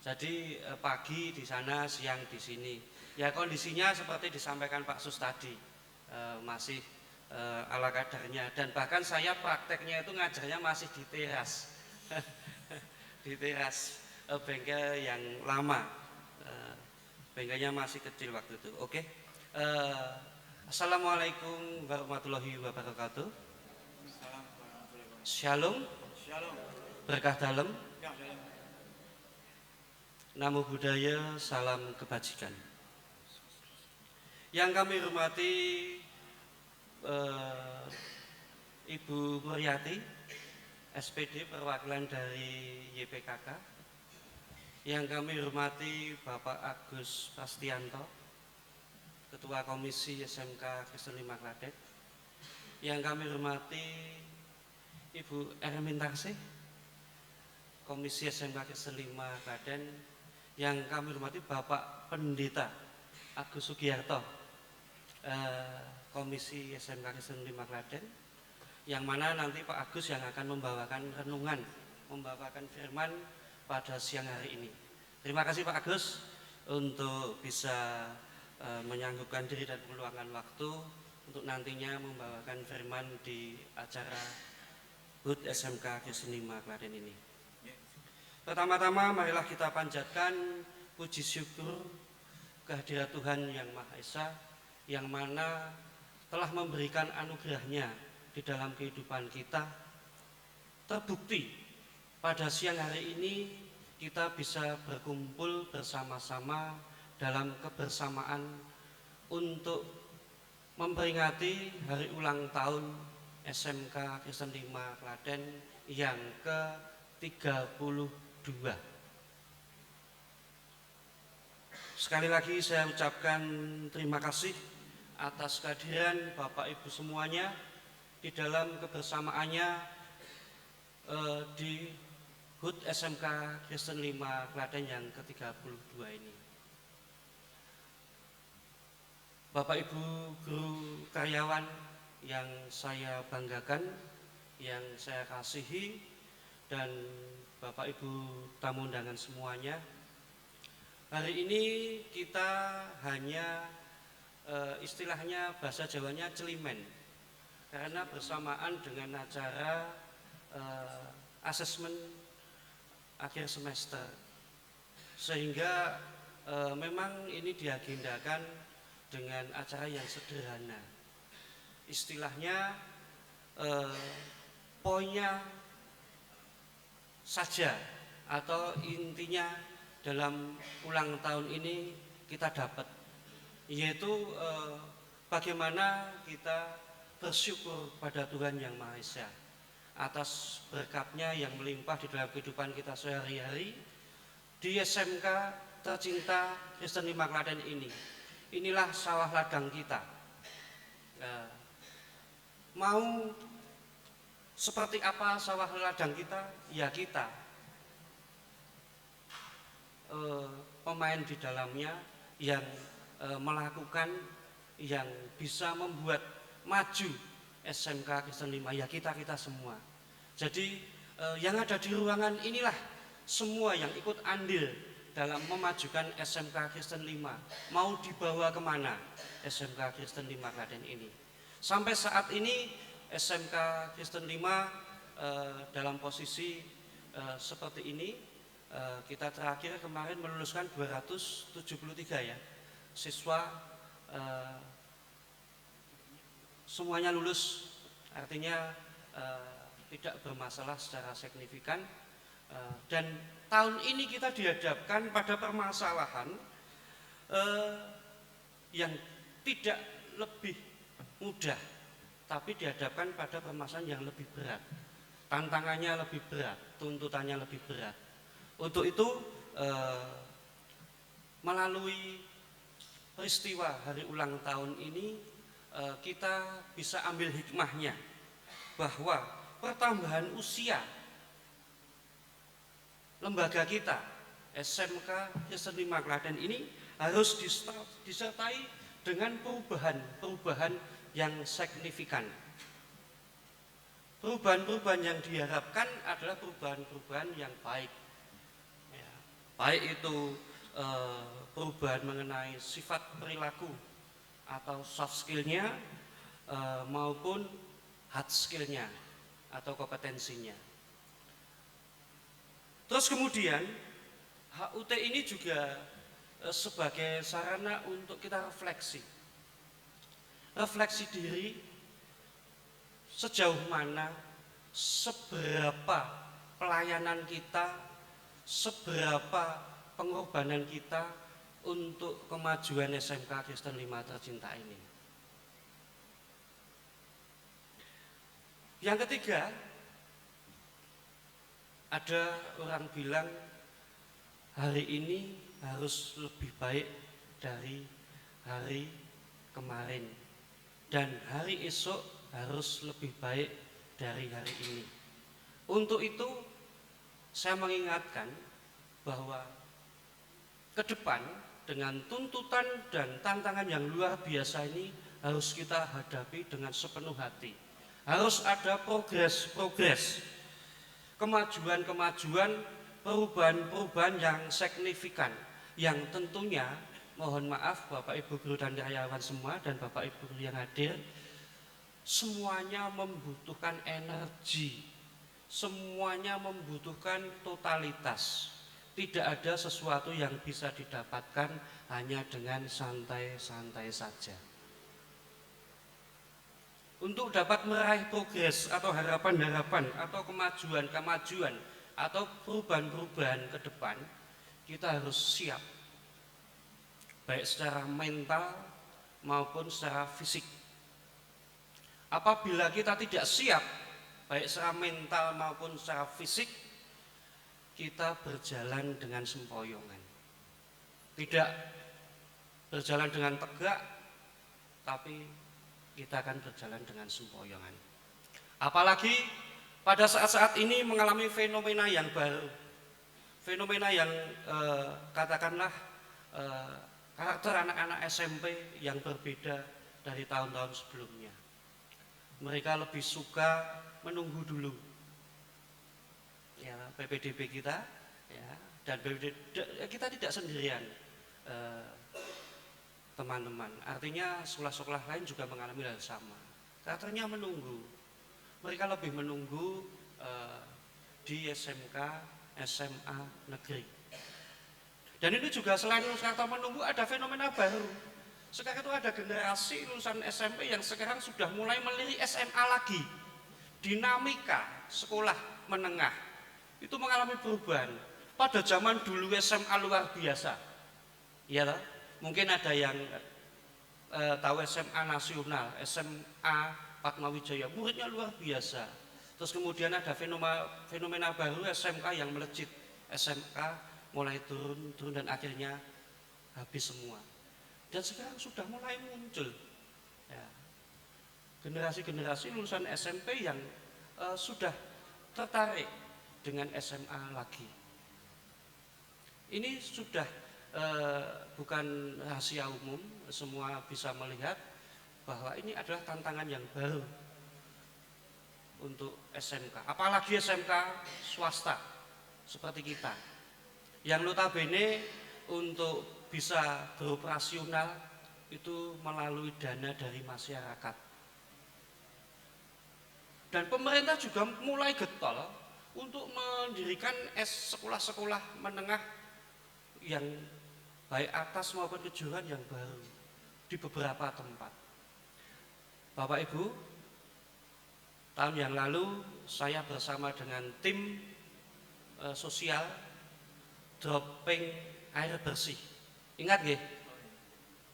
Jadi pagi di sana, siang di sini. Ya kondisinya seperti disampaikan Pak Sus tadi, masih ala kadarnya. Dan bahkan saya prakteknya itu ngajarnya masih di teras, di teras bengkel yang lama. Bengkelnya masih kecil waktu itu. Oke. Assalamualaikum warahmatullahi wabarakatuh. Shalom. Berkah dalam. Namo Buddhaya, salam kebajikan. Yang kami hormati Ibu Muryati, SPD perwakilan dari YPKK. Yang kami hormati Bapak Agus Prastianto, Ketua Komisi SMK Kristen 5 Klaten. Yang kami hormati Ibu Ermin Tarsih, Komisi SMK Kristen 5 Klaten. Yang kami hormati Bapak Pendeta Agus Sugiarto, Komisi SMK Kristen 5 Klaten, yang mana nanti Pak Agus yang akan membawakan renungan, membawakan firman pada siang hari ini. Terima kasih Pak Agus untuk bisa menyanggupkan diri dan meluangkan waktu untuk nantinya membawakan firman di acara HUT SMK Kristen 5 Klaten ini. Pertama-tama marilah kita panjatkan puji syukur kehadirat Tuhan Yang Maha Esa, yang mana telah memberikan anugerahnya di dalam kehidupan kita. Terbukti pada siang hari ini kita bisa berkumpul bersama-sama dalam kebersamaan untuk memperingati hari ulang tahun SMK Kristen 5 Klaten yang ke-32. Sekali lagi saya ucapkan terima kasih atas kehadiran Bapak Ibu semuanya di dalam kebersamaannya di HUT SMK Kristen 5 Klaten yang ke-32 ini. Bapak Ibu guru karyawan yang saya banggakan, yang saya kasihi, dan Bapak Ibu tamu undangan semuanya, hari ini kita hanya istilahnya bahasa Jawanya celimen, karena bersamaan dengan acara asesmen akhir semester, sehingga memang ini diagendakan dengan acara yang sederhana. Istilahnya poinnya saja atau intinya dalam ulang tahun ini kita dapat, yaitu bagaimana kita bersyukur pada Tuhan Yang Maha Esa atas berkatnya yang melimpah di dalam kehidupan kita sehari-hari di SMK tercinta Kristen 5 Klaten ini. Inilah sawah ladang kita. Mau seperti apa sawah ladang kita? Ya kita pemain di dalamnya yang melakukan, yang bisa membuat maju SMK Kristen 5, ya kita semua. Jadi yang ada di ruangan inilah semua yang ikut andil dalam memajukan SMK Kristen 5. Mau dibawa kemana SMK Kristen 5 Klaten ini? Sampai saat ini SMK Kristen 5 dalam posisi seperti ini. Kita terakhir kemarin meluluskan 273 ya siswa, semuanya lulus, artinya tidak bermasalah secara signifikan. Dan tahun ini kita dihadapkan pada permasalahan yang tidak lebih mudah, tapi dihadapkan pada permasalahan yang lebih berat, tantangannya lebih berat, tuntutannya lebih berat. Untuk itu melalui peristiwa hari ulang tahun ini kita bisa ambil hikmahnya bahwa pertambahan usia lembaga kita SMK Kristen 5 Klaten ini harus disertai dengan perubahan yang signifikan. Perubahan-perubahan yang diharapkan adalah perubahan-perubahan yang baik, baik itu perubahan mengenai sifat perilaku atau soft skillnya maupun hard skillnya atau kompetensinya. Terus kemudian HUT ini juga sebagai sarana untuk kita refleksi diri sejauh mana, seberapa pelayanan kita, seberapa pengorbanan kita untuk kemajuan SMK Kristen 5 tercinta ini. Yang ketiga, ada orang bilang hari ini harus lebih baik dari hari kemarin dan hari esok harus lebih baik dari hari ini. Untuk itu saya mengingatkan bahwa ke depan dengan tuntutan dan tantangan yang luar biasa ini harus kita hadapi dengan sepenuh hati. Harus ada progres, kemajuan, perubahan yang signifikan, yang tentunya mohon maaf Bapak Ibu guru dan karyawan semua dan Bapak Ibu guru yang hadir, semuanya membutuhkan energi, semuanya membutuhkan totalitas. Tidak ada sesuatu yang bisa didapatkan hanya dengan santai-santai saja. Untuk dapat meraih progres atau harapan-harapan atau kemajuan atau perubahan-perubahan ke depan, kita harus siap baik secara mental maupun secara fisik. Apabila kita tidak siap baik secara mental maupun secara fisik, kita berjalan dengan sempoyongan, tidak berjalan dengan tegak, tapi kita akan berjalan dengan sempoyongan. Apalagi pada saat-saat ini mengalami fenomena yang baru, fenomena yang katakanlah karakter anak-anak SMP yang berbeda dari tahun-tahun sebelumnya. Mereka lebih suka menunggu dulu, ya, PPDB kita, ya, dan kita tidak sendirian, teman-teman. Artinya sekolah-sekolah lain juga mengalami hal sama. Karakternya menunggu. Mereka lebih menunggu di SMK, SMA negeri. Dan ini juga selain karakter menunggu ada fenomena baru. Sekarang itu ada generasi lulusan SMP yang sekarang sudah mulai melirik SMA lagi. Dinamika sekolah menengah itu mengalami perubahan. Pada zaman dulu SMA luar biasa. Ya, mungkin ada yang tahu SMA nasional, SMA Fatmawijaya, muridnya luar biasa. Terus kemudian ada fenomena baru SMK yang melejit, SMK mulai turun dan akhirnya habis semua. Dan sekarang sudah mulai muncul, ya, generasi-generasi lulusan SMP yang sudah tertarik dengan SMA lagi. Ini sudah bukan rahasia umum, semua bisa melihat bahwa ini adalah tantangan yang baru untuk SMK, apalagi SMK swasta seperti kita, yang notabene untuk bisa beroperasional itu melalui dana dari masyarakat. Dan pemerintah juga mulai getol untuk mendirikan sekolah-sekolah menengah yang baik atas maupun kejuruan yang baru di beberapa tempat. Bapak Ibu, tahun yang lalu saya bersama dengan tim sosial dropping air bersih. Ingat nggih?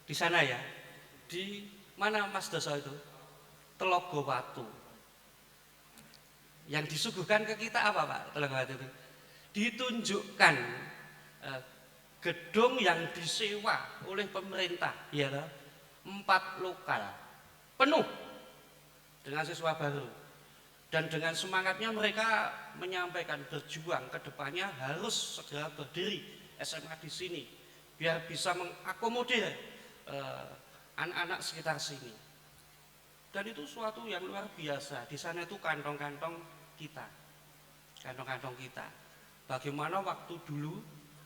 Di sana ya. Di mana Mas Doso itu? Telogowatu. Yang disuguhkan ke kita apa Pak? Telogowatu itu ditunjukkan gedung yang disewa oleh pemerintah, ya, 4 lokal penuh dengan siswa baru. Dan dengan semangatnya mereka menyampaikan berjuang ke depannya harus segera berdiri SMA di sini biar bisa mengakomodir anak-anak sekitar sini. Dan itu suatu yang luar biasa. Di sana itu kantong-kantong kita. Kantong-kantong kita. Bagaimana waktu dulu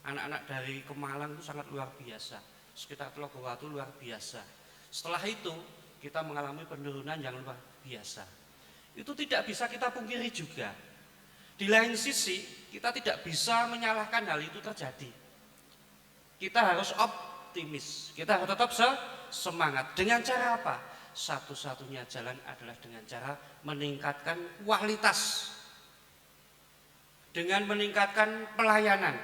anak-anak dari Kemalang itu sangat luar biasa, sekitar Telogowatu luar biasa. Setelah itu kita mengalami penurunan yang luar biasa. Itu tidak bisa kita pungkiri juga. Di lain sisi kita tidak bisa menyalahkan hal itu terjadi. Kita harus optimis, kita harus tetap semangat. Dengan cara apa? Satu-satunya jalan adalah dengan cara meningkatkan kualitas, dengan meningkatkan pelayanan,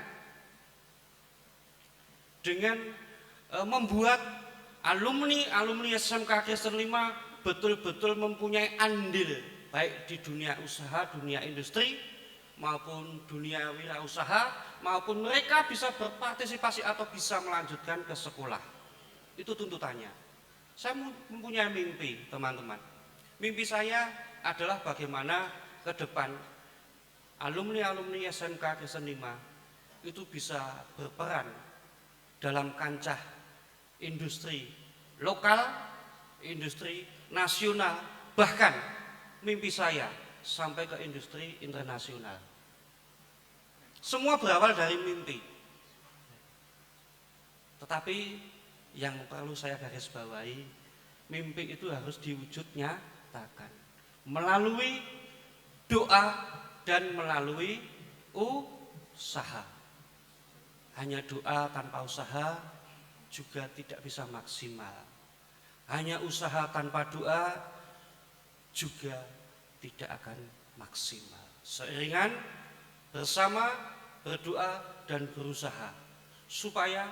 dengan membuat alumni SMK Kristen 5 betul-betul mempunyai andil baik di dunia usaha, dunia industri maupun dunia wirausaha, maupun mereka bisa berpartisipasi atau bisa melanjutkan ke sekolah. Itu tuntutannya. Saya mempunyai mimpi, teman-teman. Mimpi saya adalah bagaimana ke depan alumni SMK Kristen 5 itu bisa berperan dalam kancah industri lokal, industri nasional, bahkan mimpi saya sampai ke industri internasional. Semua berawal dari mimpi. Tetapi yang perlu saya garis bawahi, mimpi itu harus diwujud nyatakan melalui doa dan melalui usaha. Hanya doa tanpa usaha juga tidak bisa maksimal. Hanya usaha tanpa doa juga tidak akan maksimal. Seiringan bersama berdoa dan berusaha supaya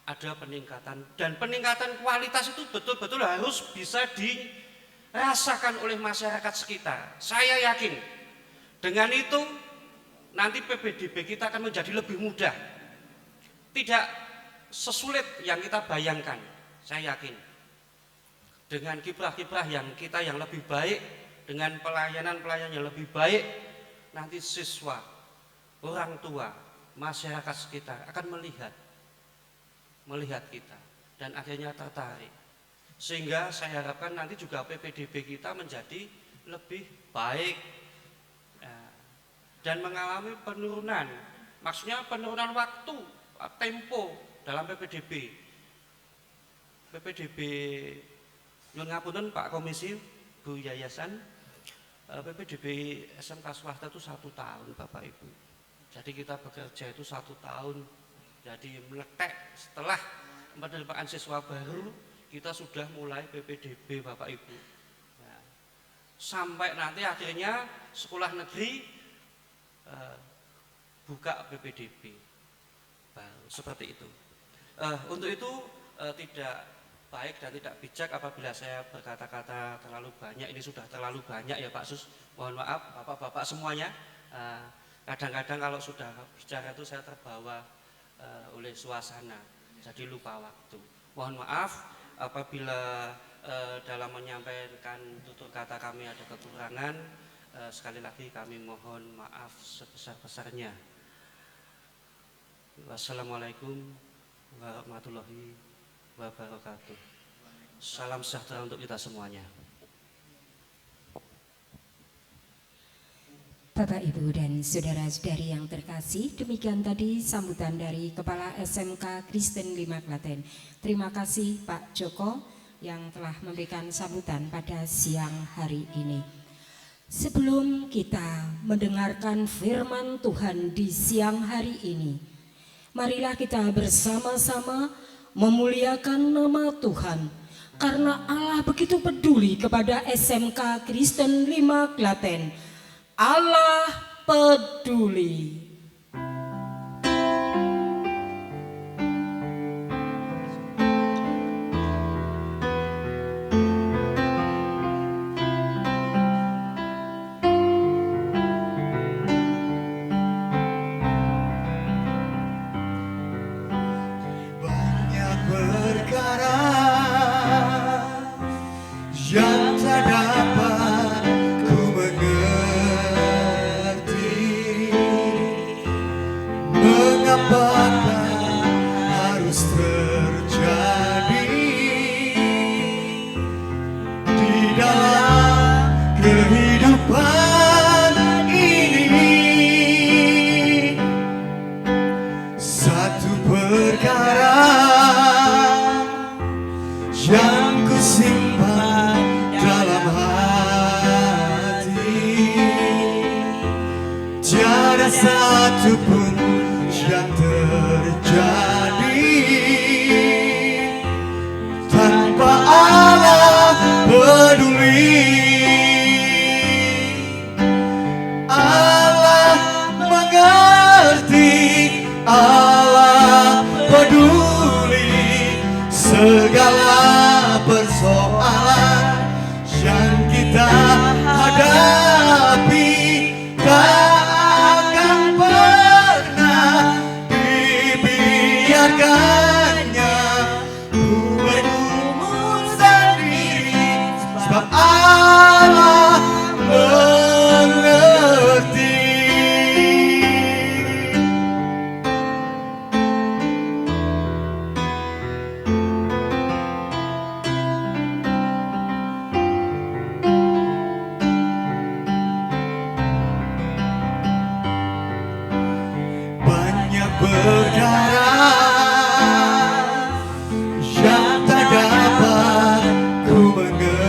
ada peningkatan, dan peningkatan kualitas itu betul-betul harus bisa dirasakan oleh masyarakat sekitar. Saya yakin dengan itu nanti PPDB kita akan menjadi lebih mudah, tidak sesulit yang kita bayangkan. Saya yakin dengan kiprah-kiprah yang kita yang lebih baik, dengan pelayanan-pelayanan yang lebih baik, nanti siswa, orang tua, masyarakat sekitar akan melihat kita dan akhirnya tertarik, sehingga saya harapkan nanti juga PPDB kita menjadi lebih baik dan mengalami penurunan, maksudnya penurunan waktu, tempo dalam PPDB nyuwun ngapunten Pak Komisi, Bu Yayasan, PPDB SMK swasta itu 1 tahun Bapak Ibu. Jadi kita bekerja itu 1 tahun. Jadi meletek setelah penerimaan siswa baru kita sudah mulai PPDB Bapak Ibu. Nah, sampai nanti akhirnya sekolah negeri buka PPDB baru seperti itu. Untuk itu tidak baik dan tidak bijak apabila saya berkata-kata terlalu banyak. Ini sudah terlalu banyak ya Pak Sus. Mohon maaf Bapak-bapak semuanya. Kadang-kadang kalau sudah bicara itu saya terbawa oleh suasana, jadi lupa waktu. Mohon maaf apabila dalam menyampaikan tutur kata kami ada kekurangan. Sekali lagi kami mohon maaf sebesar-besarnya. Wassalamualaikum warahmatullahi wabarakatuh. Salam sejahtera untuk kita semuanya. Bapak, Ibu, dan saudara-saudari yang terkasih, demikian tadi sambutan dari Kepala SMK Kristen 5 Klaten. Terima kasih Pak Joko yang telah memberikan sambutan pada siang hari ini. Sebelum kita mendengarkan firman Tuhan di siang hari ini, marilah kita bersama-sama memuliakan nama Tuhan, karena Allah begitu peduli kepada SMK Kristen 5 Klaten. Allah peduli. Banyak perkara yang tak dapat ku mengerti, perkara yang ku simpan dalam hati, tiada satu pun yang terjadi tanpa Allah peduli. Allah mengerti, Allah peduli segala persoalan yang kita hadapi. Tak akan pernah dibiarkannya ku bergumul sendiri, sebab Allah mengerti. Banyak perkara yang tak dapat ku mengerti,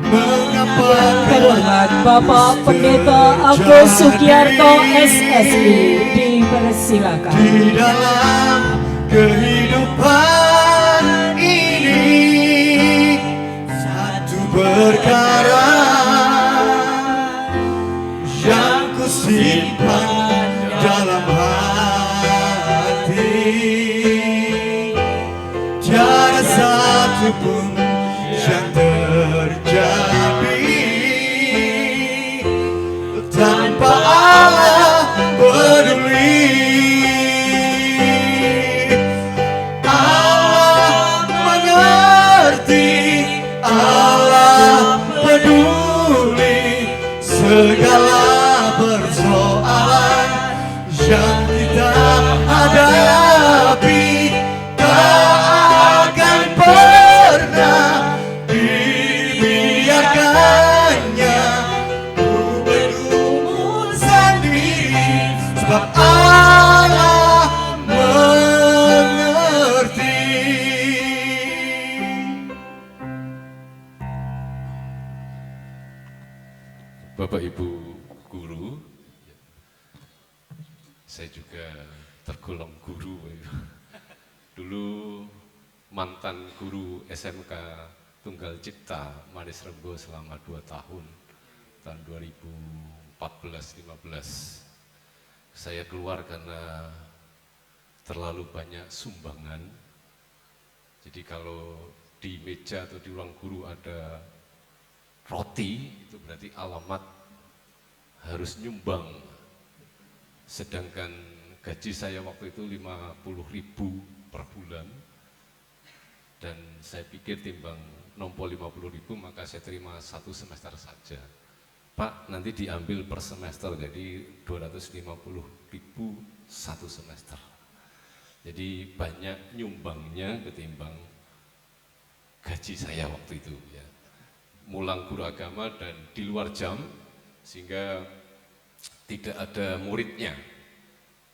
mengapa Terhormat Bapak Pendeta Agus Sugiarto SSI, dipersilakan. di dalam kehidupan ini satu perkara yang ku simpan dalam hati, tiada satu pun yang terjadi tanpa Allah peduli. Allah mengerti, Allah peduli segala persoalan yang kita hadapi. Tak akan pernah dibiarkannya ku bergumul sendiri, sebab Allah mengerti. Bapak Ibu guru, saya juga tergolong guru. Dulu mantan guru SMK Tunggal Cipta Manis Rembo selama 2 tahun, tahun 2014-15. Saya keluar karena terlalu banyak sumbangan. Jadi kalau di meja atau di ruang guru ada roti, itu berarti alamat harus nyumbang. Sedangkan gaji saya waktu itu 50.000 per bulan, dan saya pikir timbang nompo 50.000 maka saya terima 1 semester saja. Pak, nanti diambil per semester, jadi 250.000 1 semester. Jadi banyak nyumbangnya ketimbang gaji saya waktu itu ya. Mulang guru agama dan di luar jam, sehingga tidak ada muridnya.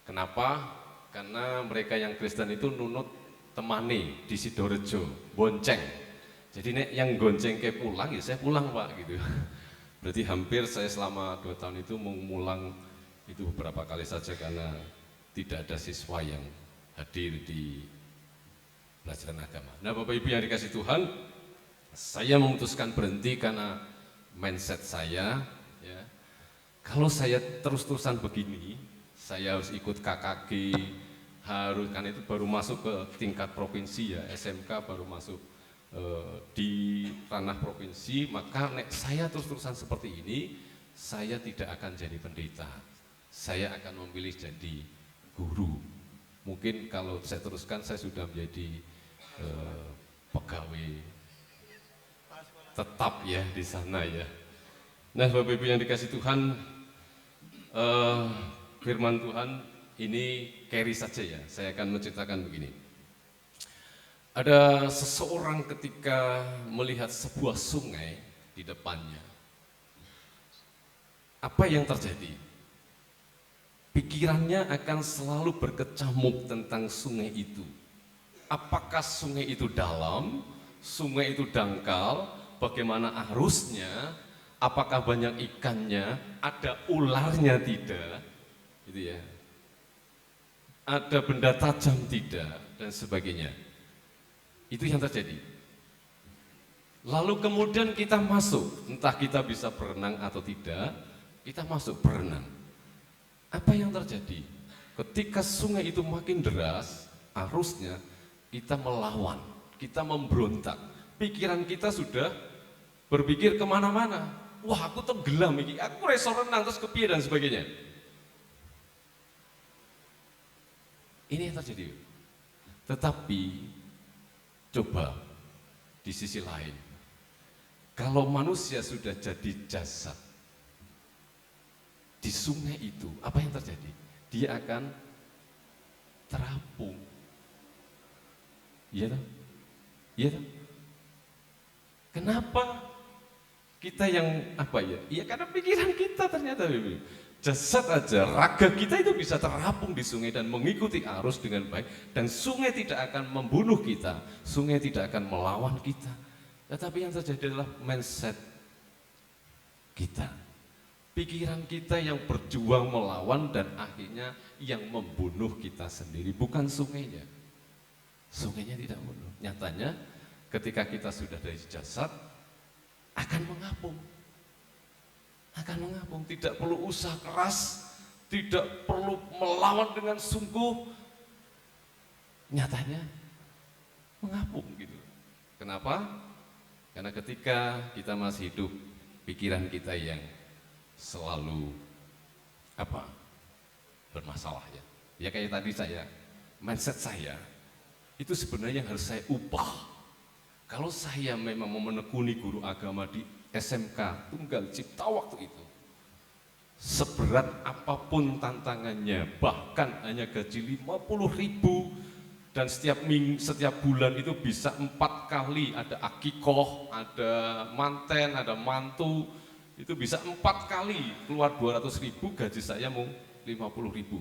Kenapa? Karena mereka yang Kristen itu nunut temani di Sidorejo, bonceng. Jadi nek yang gonceng ke pulang, ya saya pulang Pak gitu. Berarti hampir saya selama 2 tahun itu mengulang itu beberapa kali saja karena tidak ada siswa yang hadir di pelajaran agama. Nah Bapak Ibu yang dikasih Tuhan, saya memutuskan berhenti karena mindset saya, ya, kalau saya terus-terusan begini, saya harus ikut KKG, harus kan itu baru masuk ke tingkat provinsi ya, SMK baru masuk di ranah provinsi, maka saya terus-terusan seperti ini, saya tidak akan jadi pendeta, saya akan memilih jadi guru. Mungkin kalau saya teruskan saya sudah menjadi pegawai tetap ya di sana ya. Nah Bapak Ibu yang dikasih Tuhan, firman Tuhan ini carry saja ya. Saya akan menceritakan begini. Ada seseorang ketika melihat sebuah sungai di depannya. Apa yang terjadi? pikirannya akan selalu berkecamuk tentang sungai itu. Apakah sungai itu dalam, sungai itu dangkal, bagaimana arusnya, apakah banyak ikannya, ada ularnya tidak, gitu ya. Ada benda tajam tidak, dan sebagainya. Itu yang terjadi. Lalu kemudian kita masuk, entah kita bisa berenang atau tidak, kita masuk berenang. Apa yang terjadi? Ketika sungai itu makin deras, arusnya, kita melawan, kita memberontak. Pikiran kita sudah berpikir kemana-mana. Wah, aku tenggelam ini, aku reso renang terus kepiye dan sebagainya. Ini yang terjadi. Tetapi coba di sisi lain, kalau manusia sudah jadi jasad di sungai itu, apa yang terjadi? Dia akan terapung. Iya toh? Iya toh? Kenapa kita yang apa ya? Iya karena pikiran kita ternyata jasad aja, raga kita itu bisa terapung di sungai dan mengikuti arus dengan baik, dan sungai tidak akan membunuh kita, sungai tidak akan melawan kita. Tetapi yang terjadi adalah mindset kita, pikiran kita yang berjuang melawan dan akhirnya yang membunuh kita sendiri, bukan sungainya. Sungainya tidak membunuh. Nyatanya ketika kita sudah dari jasad akan mengapung. Tidak perlu usaha keras, tidak perlu melawan dengan sungguh, nyatanya mengapung gitu. Kenapa? Karena ketika kita masih hidup, pikiran kita yang selalu bermasalah ya. Ya kayak tadi mindset saya itu sebenarnya harus saya ubah. Kalau saya memang mau menekuni guru agama di SMK Tunggal Cipta waktu itu, seberat apapun tantangannya, bahkan hanya gaji 50.000 dan setiap bulan itu bisa 4 kali, ada akikoh, ada manten, ada mantu, itu bisa 4 kali keluar 200.000, gaji saya mau 50.000.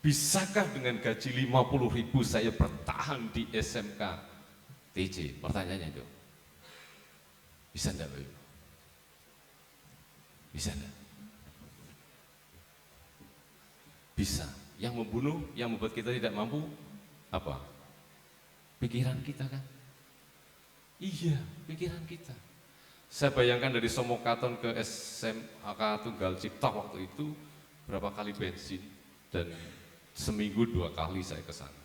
Bisakah dengan gaji 50.000 saya bertahan di SMK TJ? Pertanyaannya itu. Bisa enggak, Bapak? Bisa enggak? Bisa. Yang membunuh, yang membuat kita tidak mampu, apa? Pikiran kita kan? Iya, pikiran kita. Saya bayangkan dari Somokaton ke SMK Tunggal Cipta waktu itu, berapa kali bensin, dan seminggu 2 kali saya ke sana.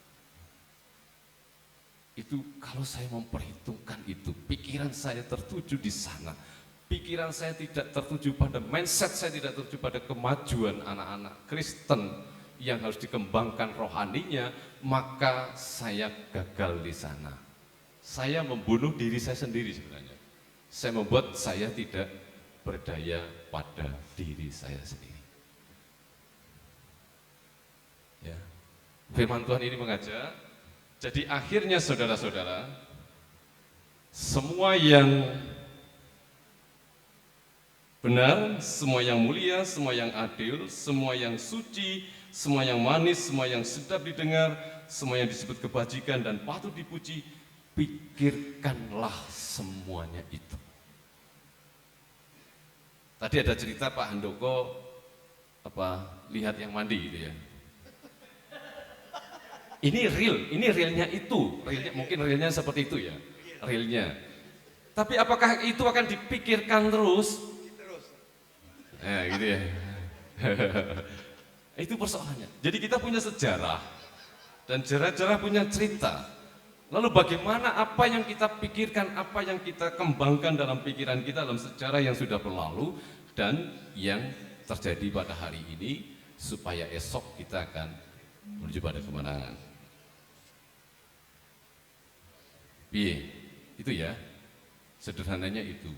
Itu kalau saya memperhitungkan itu, pikiran saya tertuju di sana. Pikiran saya tidak tertuju pada mindset, saya tidak tertuju pada kemajuan anak-anak Kristen yang harus dikembangkan rohaninya, maka saya gagal di sana. Saya membunuh diri saya sendiri sebenarnya. Saya membuat saya tidak berdaya pada diri saya sendiri. Ya. Firman Tuhan ini mengajak. Jadi akhirnya saudara-saudara, semua yang benar, semua yang mulia, semua yang adil, semua yang suci, semua yang manis, semua yang sedap didengar, semua yang disebut kebajikan dan patut dipuji, pikirkanlah semuanya itu. Tadi ada cerita Pak Handoko lihat yang mandi gitu ya. Ini realnya itu, mungkin realnya seperti itu ya, realnya. Tapi apakah itu akan dipikirkan terus? Gitu ya. Itu persoalannya. Jadi kita punya sejarah, dan sejarah punya cerita. Lalu bagaimana apa yang kita pikirkan, apa yang kita kembangkan dalam pikiran kita dalam sejarah yang sudah berlalu, dan yang terjadi pada hari ini, supaya esok kita akan menuju pada kemenangan. Itu ya, sederhananya itu.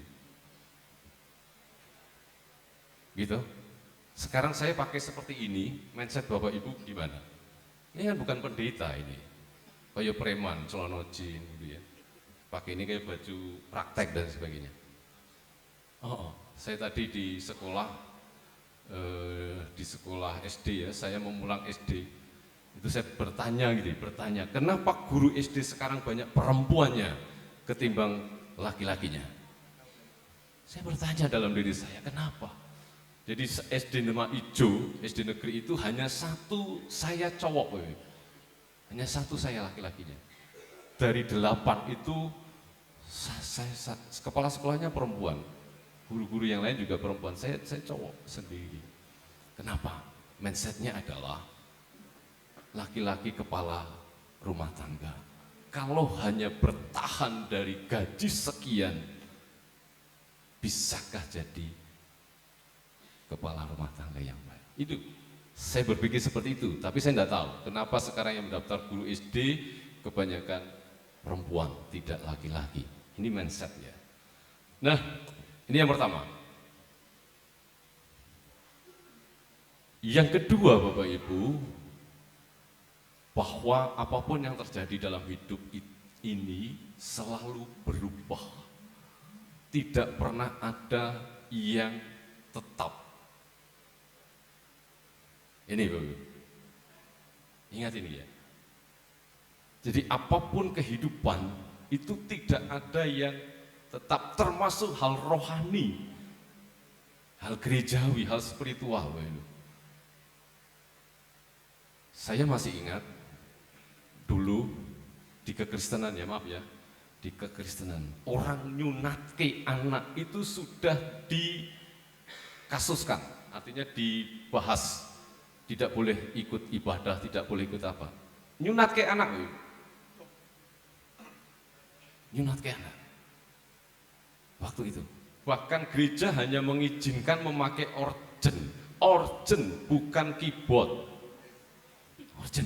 Gitu. Sekarang saya pakai seperti ini, mindset Bapak Ibu gimana? Ini kan bukan pendeta ini, kayak preman, celana jin gitu ya. Pakai ini kayak baju praktek dan sebagainya. Saya tadi di sekolah di sekolah SD ya, saya memulang SD, itu saya bertanya kenapa guru SD sekarang banyak perempuannya ketimbang laki-lakinya? Saya bertanya dalam diri saya, kenapa? Jadi SD Nema Ijo, SD negeri itu hanya satu saya cowok, hanya satu saya laki-lakinya. Dari 8 itu kepala sekolahnya perempuan, guru-guru yang lain juga perempuan, saya cowok sendiri. Kenapa? Mindsetnya adalah laki-laki kepala rumah tangga. Kalau hanya bertahan dari gaji sekian, bisakah jadi kepala rumah tangga yang baik? Itu saya berpikir seperti itu, tapi saya tidak tahu kenapa sekarang yang mendaftar guru SD kebanyakan perempuan, tidak laki-laki. Ini mindset ya. Nah, ini yang pertama. Yang kedua, Bapak Ibu, bahwa apapun yang terjadi dalam hidup ini selalu berubah. Tidak pernah ada yang tetap. Ini Bapak, ingat ini ya. Jadi apapun kehidupan itu tidak ada yang tetap, termasuk hal rohani, hal gerejawi, hal spiritual Bapak. Saya masih ingat dulu di kekristenan ya, maaf ya, di kekristenan orang nyunatke anak itu sudah dikasuskan, artinya dibahas. Tidak boleh ikut ibadah, tidak boleh ikut apa. Nyunat ke anak. Nyunat ke anak. Waktu itu. Bahkan gereja hanya mengizinkan memakai organ. Organ, bukan keyboard. Organ.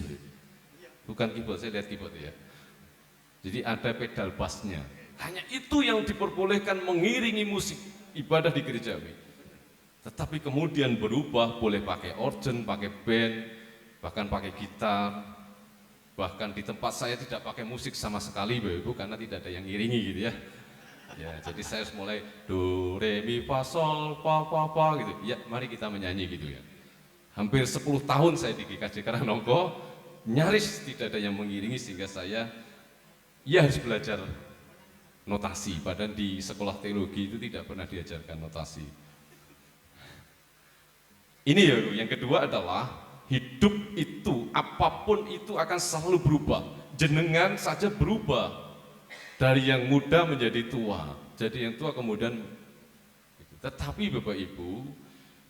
Bukan keyboard, saya lihat keyboard ya. Jadi ada pedal bassnya. Hanya itu yang diperbolehkan mengiringi musik ibadah di gereja. Tetapi kemudian berubah, boleh pakai organ, pakai band, bahkan pakai gitar. Bahkan di tempat saya tidak pakai musik sama sekali, Bapak Ibu, karena tidak ada yang ngiringi gitu ya. Ya, jadi saya harus mulai do, re, mi, fa, sol, fa, fa, fa gitu. Ya, mari kita menyanyi gitu ya. Hampir 10 tahun saya di GKJ Karangnongko, nyaris tidak ada yang mengiringi sehingga saya harus belajar notasi. Padahal di sekolah teologi itu tidak pernah diajarkan notasi. Ini ya, yang kedua adalah hidup itu, apapun itu akan selalu berubah. Jenengan saja berubah dari yang muda menjadi tua. Jadi yang tua kemudian, tetapi Bapak Ibu,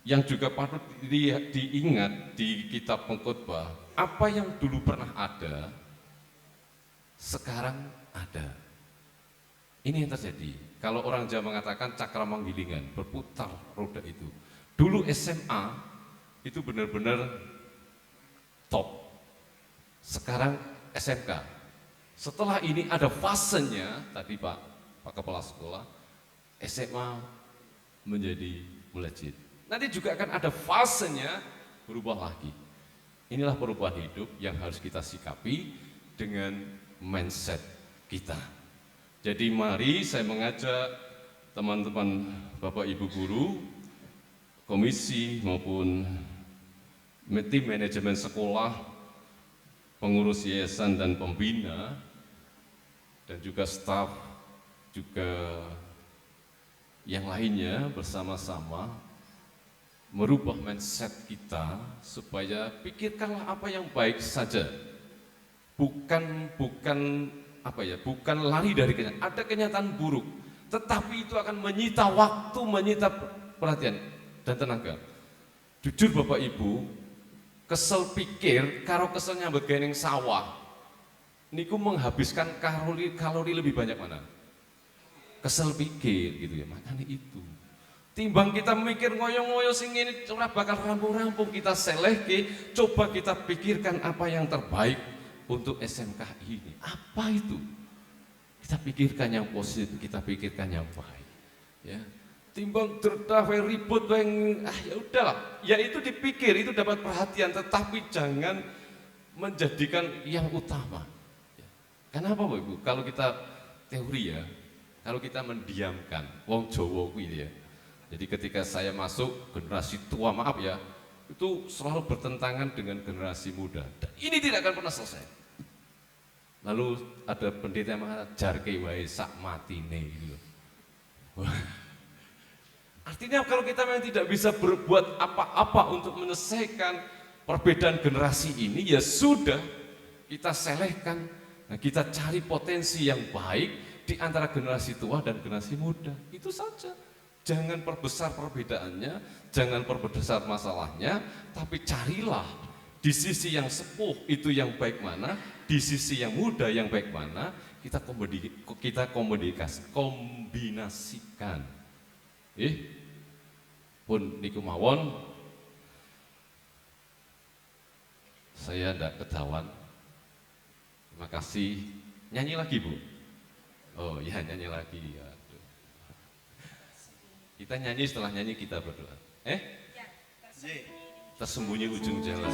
yang juga patut diingat di kitab Pengkhotbah, apa yang dulu pernah ada, sekarang ada. Ini yang terjadi. Kalau orang Jawa mengatakan cakra manggilingan, berputar roda itu. Dulu SMA itu benar-benar top. Sekarang SMK. Setelah ini ada fasenya, tadi Pak Kepala Sekolah, SMA menjadi melejit. Nanti juga akan ada fasenya berubah lagi. Inilah perubahan hidup yang harus kita sikapi dengan mindset kita. Jadi mari saya mengajak teman-teman Bapak Ibu guru, komisi maupun tim manajemen sekolah, pengurus yayasan dan pembina, dan juga staf, juga yang lainnya bersama-sama merubah mindset kita supaya pikirkanlah apa yang baik saja, bukan lari dari kenyataan. Ada kenyataan buruk, tetapi itu akan menyita waktu, menyita perhatian dan tenaga. Jujur Bapak Ibu, kesel pikir karo kesel nyambut geneng sawah niku menghabiskan kalori lebih banyak mana? Kesel pikir gitu ya, makanya itu. Timbang kita mikir ngoyo-ngoyo sing ini ora bakal rampung-rampung, kita selehke, coba kita pikirkan apa yang terbaik untuk SMK ini. Apa itu? Kita pikirkan yang positif, kita pikirkan yang baik. Ya. Timbang derdah ribut ya udahlah, ya itu dipikir, itu dapat perhatian, tetapi jangan menjadikan yang utama. Ya. Kenapa Bapak Ibu? Kalau kita teori ya, kalau kita mendiamkan wong Jawa kuwi ya. Jadi ketika saya masuk generasi tua, maaf ya, itu selalu bertentangan dengan generasi muda. Dan ini tidak akan pernah selesai. Lalu ada pendeta yang mengatakan jarke wae sak matine gitu. Artinya kalau kita memang tidak bisa berbuat apa-apa untuk menyelesaikan perbedaan generasi ini, ya sudah kita selehkan. Nah, kita cari potensi yang baik di antara generasi tua dan generasi muda. Itu saja. Jangan perbesar perbedaannya, jangan perbesar masalahnya, tapi carilah di sisi yang sepuh itu yang baik mana, di sisi yang muda yang baik mana, kita kombinasikan. Pun niku mawon, saya ndak ketahuan. Terima kasih. Nyanyi lagi, Bu. Oh ya, nyanyi lagi. Aduh. Kita nyanyi, setelah nyanyi kita berdoa. Tersembunyi ujung jalan.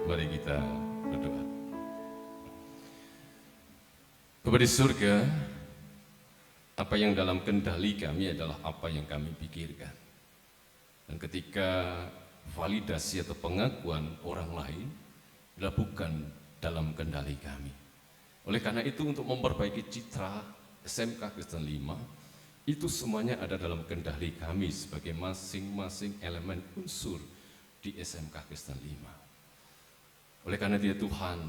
Mari kita berdoa. Bapa di surga, apa yang dalam kendali kami adalah apa yang kami pikirkan. Dan ketika validasi atau pengakuan orang lain adalah bukan dalam kendali kami. Oleh karena itu untuk memperbaiki citra SMK Kristen 5, itu semuanya ada dalam kendali kami sebagai masing-masing elemen unsur di SMK Kristen 5. Oleh karena itu Tuhan,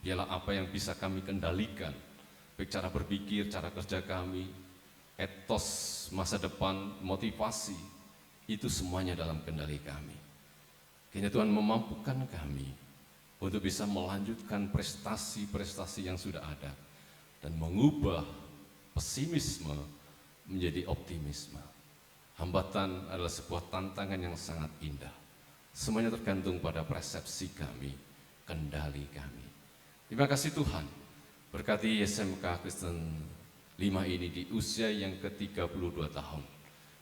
biarlah apa yang bisa kami kendalikan, baik cara berpikir, cara kerja kami, etos masa depan, motivasi, itu semuanya dalam kendali kami. Kiranya Tuhan memampukan kami untuk bisa melanjutkan prestasi-prestasi yang sudah ada dan mengubah pesimisme menjadi optimisme. Hambatan adalah sebuah tantangan yang sangat indah. Semuanya tergantung pada persepsi kami, kendali kami. Terima kasih Tuhan, berkati SMK Kristen 5 ini di usia yang ke-32 tahun,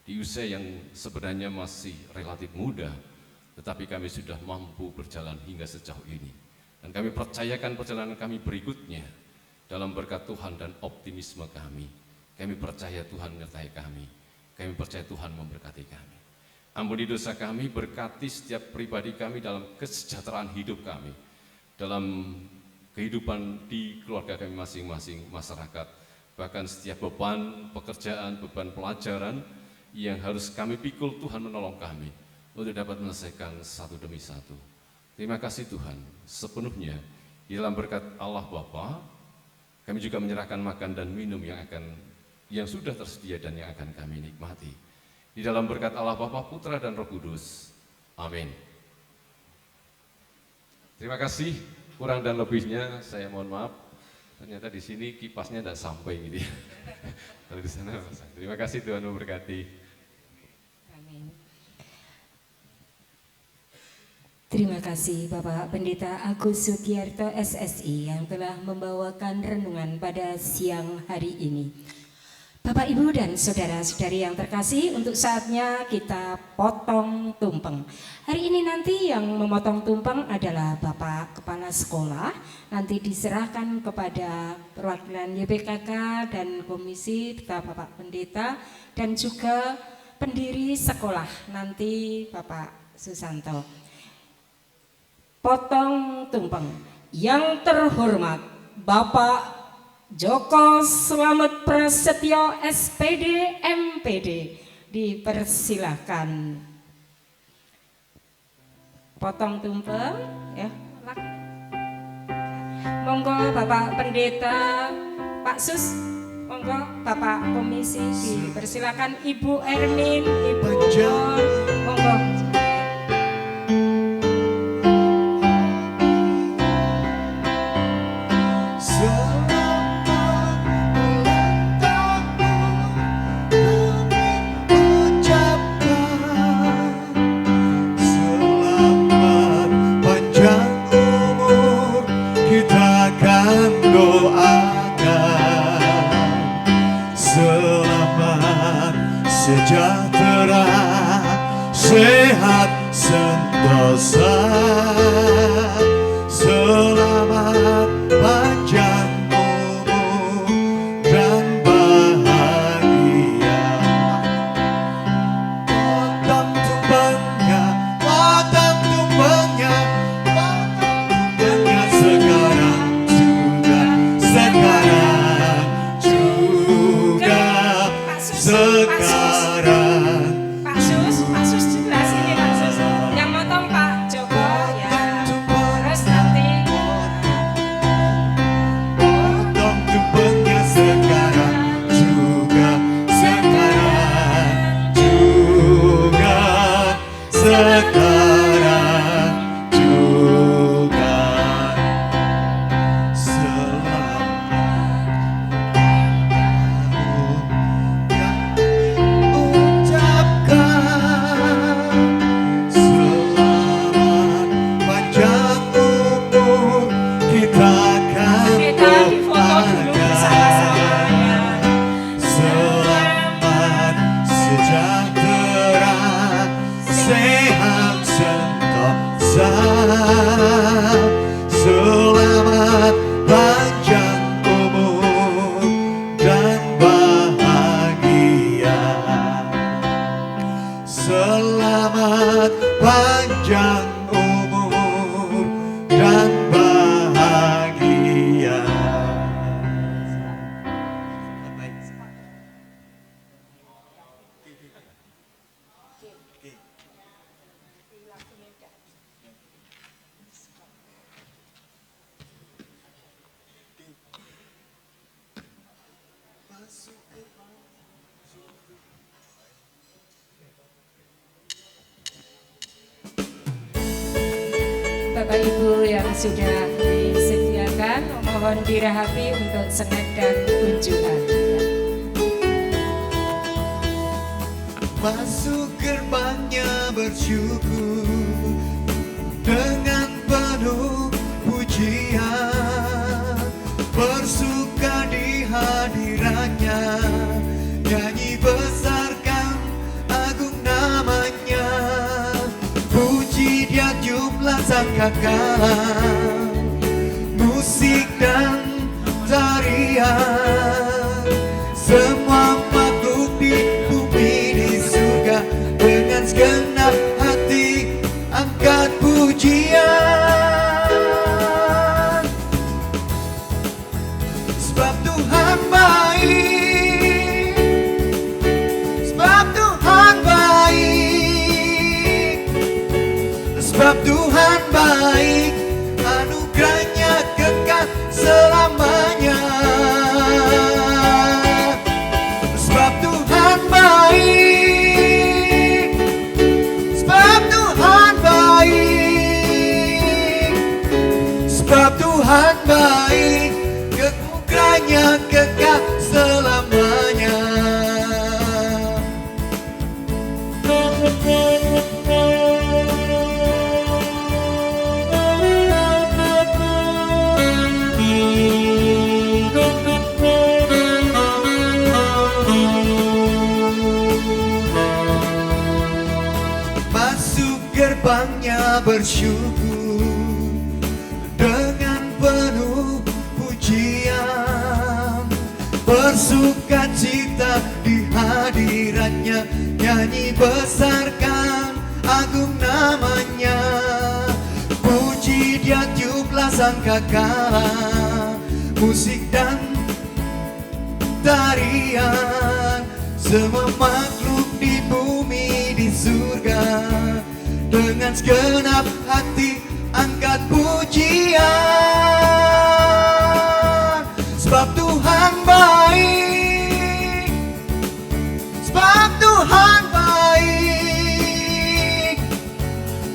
di usia yang sebenarnya masih relatif muda, tetapi kami sudah mampu berjalan hingga sejauh ini. Dan kami percayakan perjalanan kami berikutnya dalam berkat Tuhan dan optimisme kami. Kami percaya Tuhan menyertai kami, kami percaya Tuhan memberkati kami. Ampuni dosa kami, berkati setiap pribadi kami dalam kesejahteraan hidup kami, dalam kehidupan di keluarga kami masing-masing, masyarakat, bahkan setiap beban pekerjaan, beban pelajaran yang harus kami pikul, Tuhan menolong kami untuk dapat menyelesaikan satu demi satu. Terima kasih Tuhan, sepenuhnya di dalam berkat Allah Bapa, kami juga menyerahkan makan dan minum yang sudah tersedia dan yang akan kami nikmati. Di dalam berkat Allah Bapa, Putra dan Roh Kudus. Amin. Terima kasih, kurang dan lebihnya saya mohon maaf. Ternyata di sini kipasnya tidak sampai gitu ya. Kalau di sana, terima kasih, Tuhan memberkati. Amin. Terima kasih Bapak Pendeta Agus Sugiyarto SSI yang telah membawakan renungan pada siang hari ini. Bapak, Ibu, dan saudara-saudari yang terkasih, untuk saatnya kita potong tumpeng. Hari ini nanti yang memotong tumpeng adalah Bapak Kepala Sekolah. Nanti diserahkan kepada perwakilan YPKK dan komisi, Bapak Pendeta, dan juga pendiri sekolah, nanti Bapak Susanto. Potong tumpeng. Yang terhormat Bapak Joko Slamet Prasetyo SPD MPD, dipersilahkan potong tumpeng ya. Monggo Bapak Pendeta, Pak Sus, monggo Bapak Komisi dipersilahkan, Ibu Ermin, Ibu Mon, monggo. Sejahtera, sehat, sentosa, selamat panjang umur dan bahagia. Potong tumpengnya, potong tumpengnya, potong tumpengnya sekarang juga, sekarang juga, sekarang. Pak Sus sebelah sini, Pak Sus. Yang motong Pak Joko ya. Terus nanti potong tumpengnya sekarang juga, sekarang juga, sekarang juga. Selamat panjang umur dan bahagia. Selamat panjang umur dan bahagia. Bapak Ibu yang sudah disediakan, mohon dirahapi untuk snack dan unjukan. Masuk gerbangnya bersyukur dengan penuh pujian, bersuka di hadirannya, nyanyi besarkan agung namanya, puji dia jumlah sangkakan, musik dan tarian, semua makhluk di bumi di surga dengan segenap hati angkat pujian. Sebab Tuhan baik, sebab Tuhan baik, Sebab Tuhan baik, kemurahannya kekal selamanya. Masuk gerbangnya bersyukur dengan penuh pujian, bersukacita di hadiratnya, nyanyi besarkan agung namanya. Puji dia tiuplah sangkakala, musik dan tarian, semua makhluk di bumi di surga, dengan segenap hati angkat pujian. Sebab Tuhan baik, sebab Tuhan baik,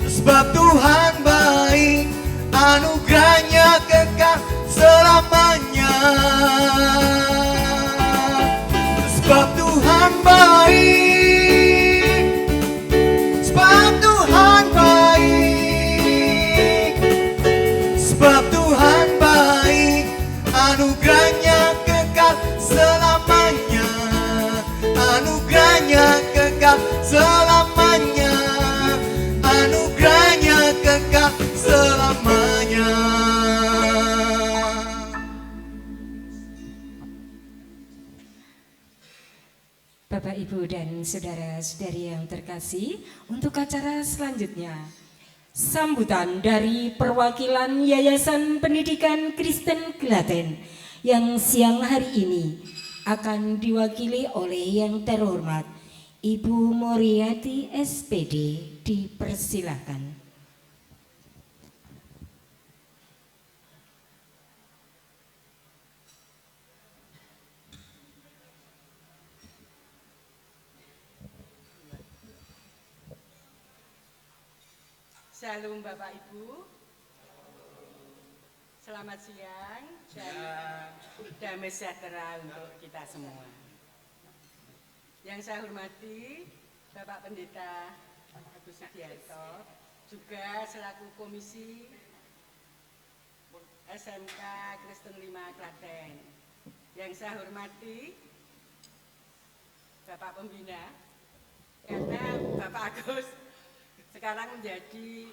sebab Tuhan baik, anugerahnya kekal selamanya. Sebab Tuhan baik, sebab Tuhan baik, sebab Tuhan baik, anugerahnya kekal selamanya, anugerahnya kekal selamanya, anugerahnya kekal selamanya. Bapak, Ibu, dan saudara-saudari yang terkasih, untuk acara selanjutnya, sambutan dari perwakilan Yayasan Pendidikan Kristen Klaten yang siang hari ini akan diwakili oleh yang terhormat Ibu Moriati SPD, dipersilakan. Shalom Bapak Ibu, selamat siang dan damai sejahtera untuk kita semua. Yang saya hormati Bapak Pendeta Agus Sugiarto, juga selaku Komisi SMK Kristen 5 Klaten. Yang saya hormati Bapak Pembina, karena Bapak Agus sekarang menjadi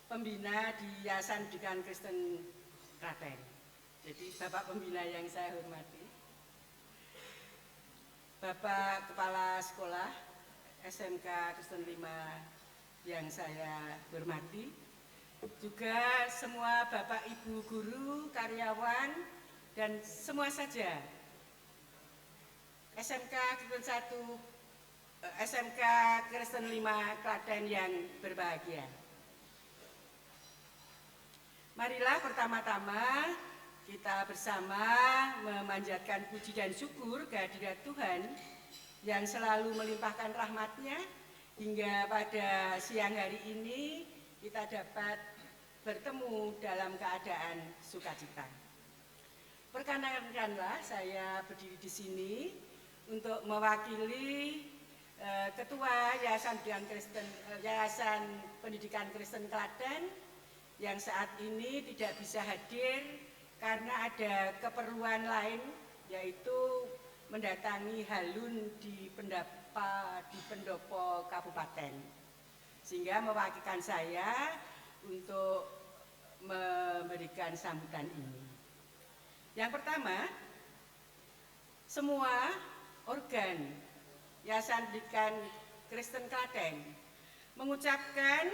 pembina di Yayasan Pendidikan Kristen Klaten. Jadi Bapak Pembina yang saya hormati, Bapak Kepala Sekolah SMK Kristen 5 yang saya hormati, juga semua Bapak Ibu guru, karyawan, dan semua saja SMK Kristen 1 SMK Kristen 5 Klaten yang berbahagia. Marilah pertama-tama kita bersama memanjatkan puji dan syukur kehadirat Tuhan yang selalu melimpahkan rahmat-Nya hingga pada siang hari ini kita dapat bertemu dalam keadaan sukacita. Perkenankanlah saya berdiri di sini untuk mewakili Ketua Yayasan Pendidikan Kristen Klaten yang saat ini tidak bisa hadir karena ada keperluan lain, yaitu mendatangi Halun di Pendopo Kabupaten, sehingga mewakilkan saya untuk memberikan sambutan ini. Yang pertama, semua organ Yayasan Pendidikan Kristen Klaten mengucapkan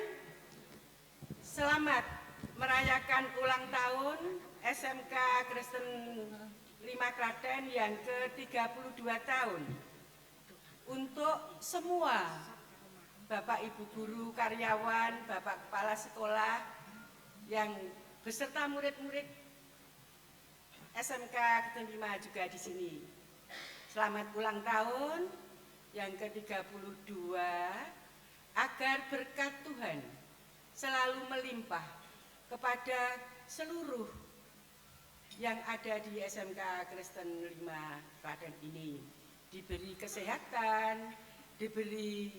selamat merayakan ulang tahun SMK Kristen 5 Klaten yang ke-32 tahun untuk semua Bapak Ibu guru, karyawan, Bapak Kepala Sekolah yang beserta murid-murid SMK Kristen 5 juga di sini. Selamat ulang tahun yang ke-32, agar berkat Tuhan selalu melimpah kepada seluruh yang ada di SMK Kristen 5 Klaten ini diberi kesehatan, diberi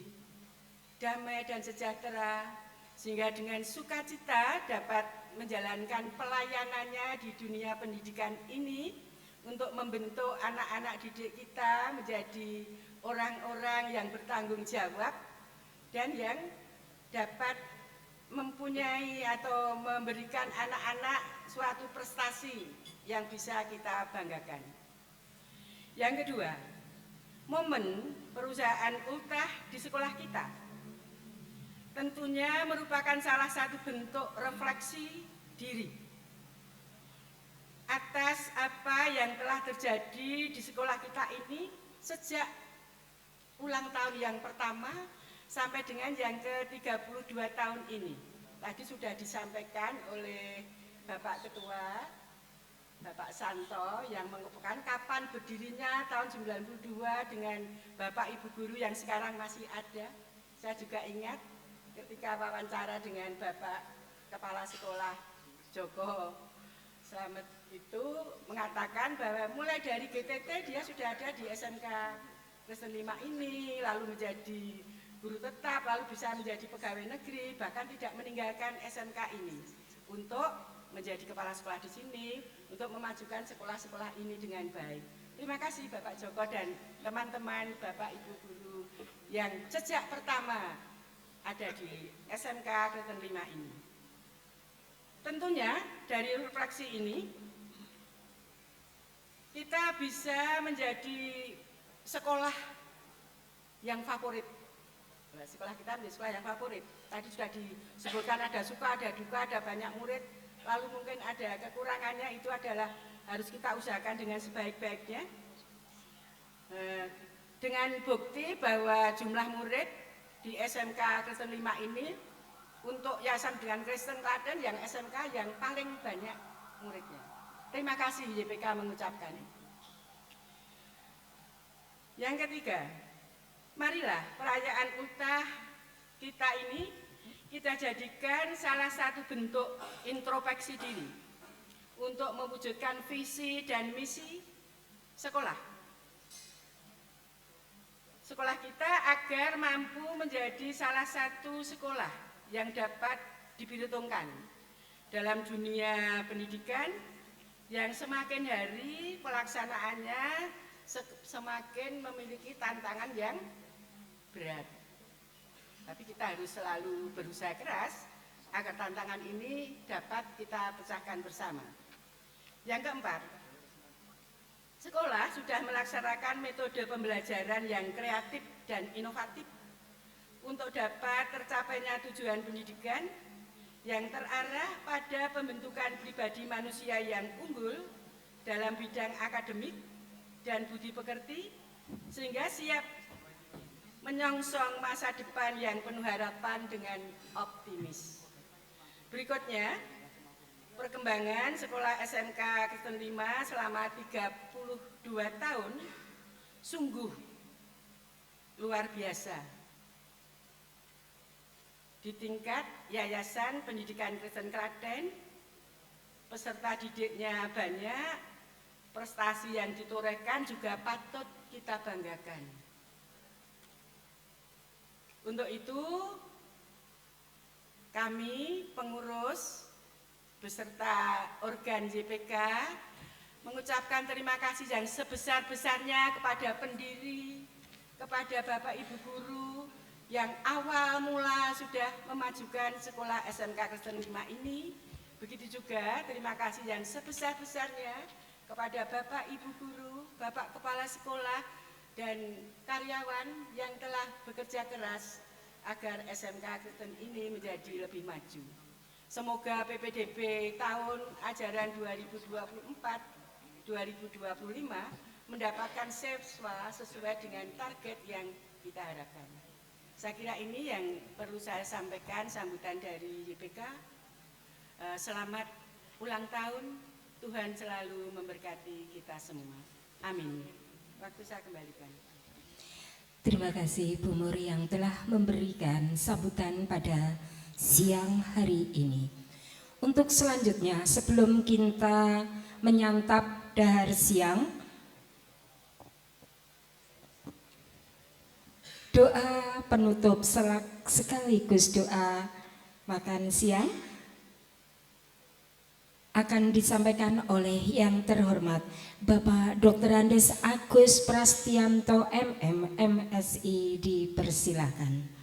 damai dan sejahtera, sehingga dengan sukacita dapat menjalankan pelayanannya di dunia pendidikan ini untuk membentuk anak-anak didik kita menjadi orang-orang yang bertanggung jawab dan yang dapat mempunyai atau memberikan anak-anak suatu prestasi yang bisa kita banggakan. Yang kedua, momen perusahaan ultah di sekolah kita tentunya merupakan salah satu bentuk refleksi diri atas apa yang telah terjadi di sekolah kita ini sejak ulang tahun yang pertama sampai dengan yang ke-32 tahun ini. Tadi sudah disampaikan oleh Bapak Ketua, Bapak Santo yang mengumpulkan kapan berdirinya tahun 92 dengan Bapak Ibu Guru yang sekarang masih ada. Saya juga ingat ketika wawancara dengan Bapak Kepala Sekolah Joko Slamet itu mengatakan bahwa mulai dari GTT dia sudah ada di SMK Kristen 5 ini, lalu menjadi guru tetap, lalu bisa menjadi pegawai negeri, bahkan tidak meninggalkan SMK ini untuk menjadi kepala sekolah di sini, untuk memajukan sekolah-sekolah ini dengan baik. Terima kasih Bapak Joko dan teman-teman Bapak Ibu Guru yang sejak pertama ada di SMK Kristen 5 ini. Tentunya dari refleksi ini kita bisa menjadi sekolah yang favorit. Sekolah kita menjadi sekolah yang favorit. Tadi sudah disebutkan ada suka, ada duka, ada banyak murid. Lalu mungkin ada kekurangannya, itu adalah harus kita usahakan dengan sebaik-baiknya. Dengan bukti bahwa jumlah murid di SMK Kristen 5 ini untuk Yayasan dengan Kristen Klaten yang SMK yang paling banyak muridnya. Terima kasih YPK mengucapkan. Yang ketiga, marilah perayaan ultah kita ini kita jadikan salah satu bentuk introspeksi diri untuk mewujudkan visi dan misi sekolah. Sekolah kita agar mampu menjadi salah satu sekolah yang dapat diperhitungkan dalam dunia pendidikan yang semakin hari pelaksanaannya semakin memiliki tantangan yang berat. Tapi kita harus selalu berusaha keras agar tantangan ini dapat kita pecahkan bersama. Yang keempat, sekolah sudah melaksanakan metode pembelajaran yang kreatif dan inovatif untuk dapat tercapainya tujuan pendidikan yang terarah pada pembentukan pribadi manusia yang unggul dalam bidang akademik dan budi pekerti, sehingga siap menyongsong masa depan yang penuh harapan dengan optimis. Berikutnya, perkembangan sekolah SMK Kristen 5 selama 32 tahun sungguh luar biasa. Di tingkat Yayasan Pendidikan Kristen Klaten, peserta didiknya banyak, prestasi yang ditorehkan juga patut kita banggakan. Untuk itu, kami pengurus beserta organ JPK mengucapkan terima kasih yang sebesar-besarnya kepada pendiri, kepada Bapak Ibu Guru yang awal mula sudah memajukan sekolah SMK Kristen 5 ini. Begitu juga terima kasih yang sebesar-besarnya kepada Bapak Ibu Guru, Bapak Kepala Sekolah, dan karyawan yang telah bekerja keras agar SMK Kristen ini menjadi lebih maju. Semoga PPDB tahun ajaran 2024-2025 mendapatkan siswa sesuai dengan target yang kita harapkan. Saya kira ini yang perlu saya sampaikan sambutan dari YPK. Selamat ulang tahun, Tuhan selalu memberkati kita semua. Amin. Waktu saya kembalikan. Terima kasih Bu Muri yang telah memberikan sambutan pada siang hari ini. Untuk selanjutnya, sebelum kita menyantap dahar siang, doa penutup sekaligus doa makan siang akan disampaikan oleh yang terhormat Bapak Dr. Andes Agus Prastianto MM, MSI, dipersilakan.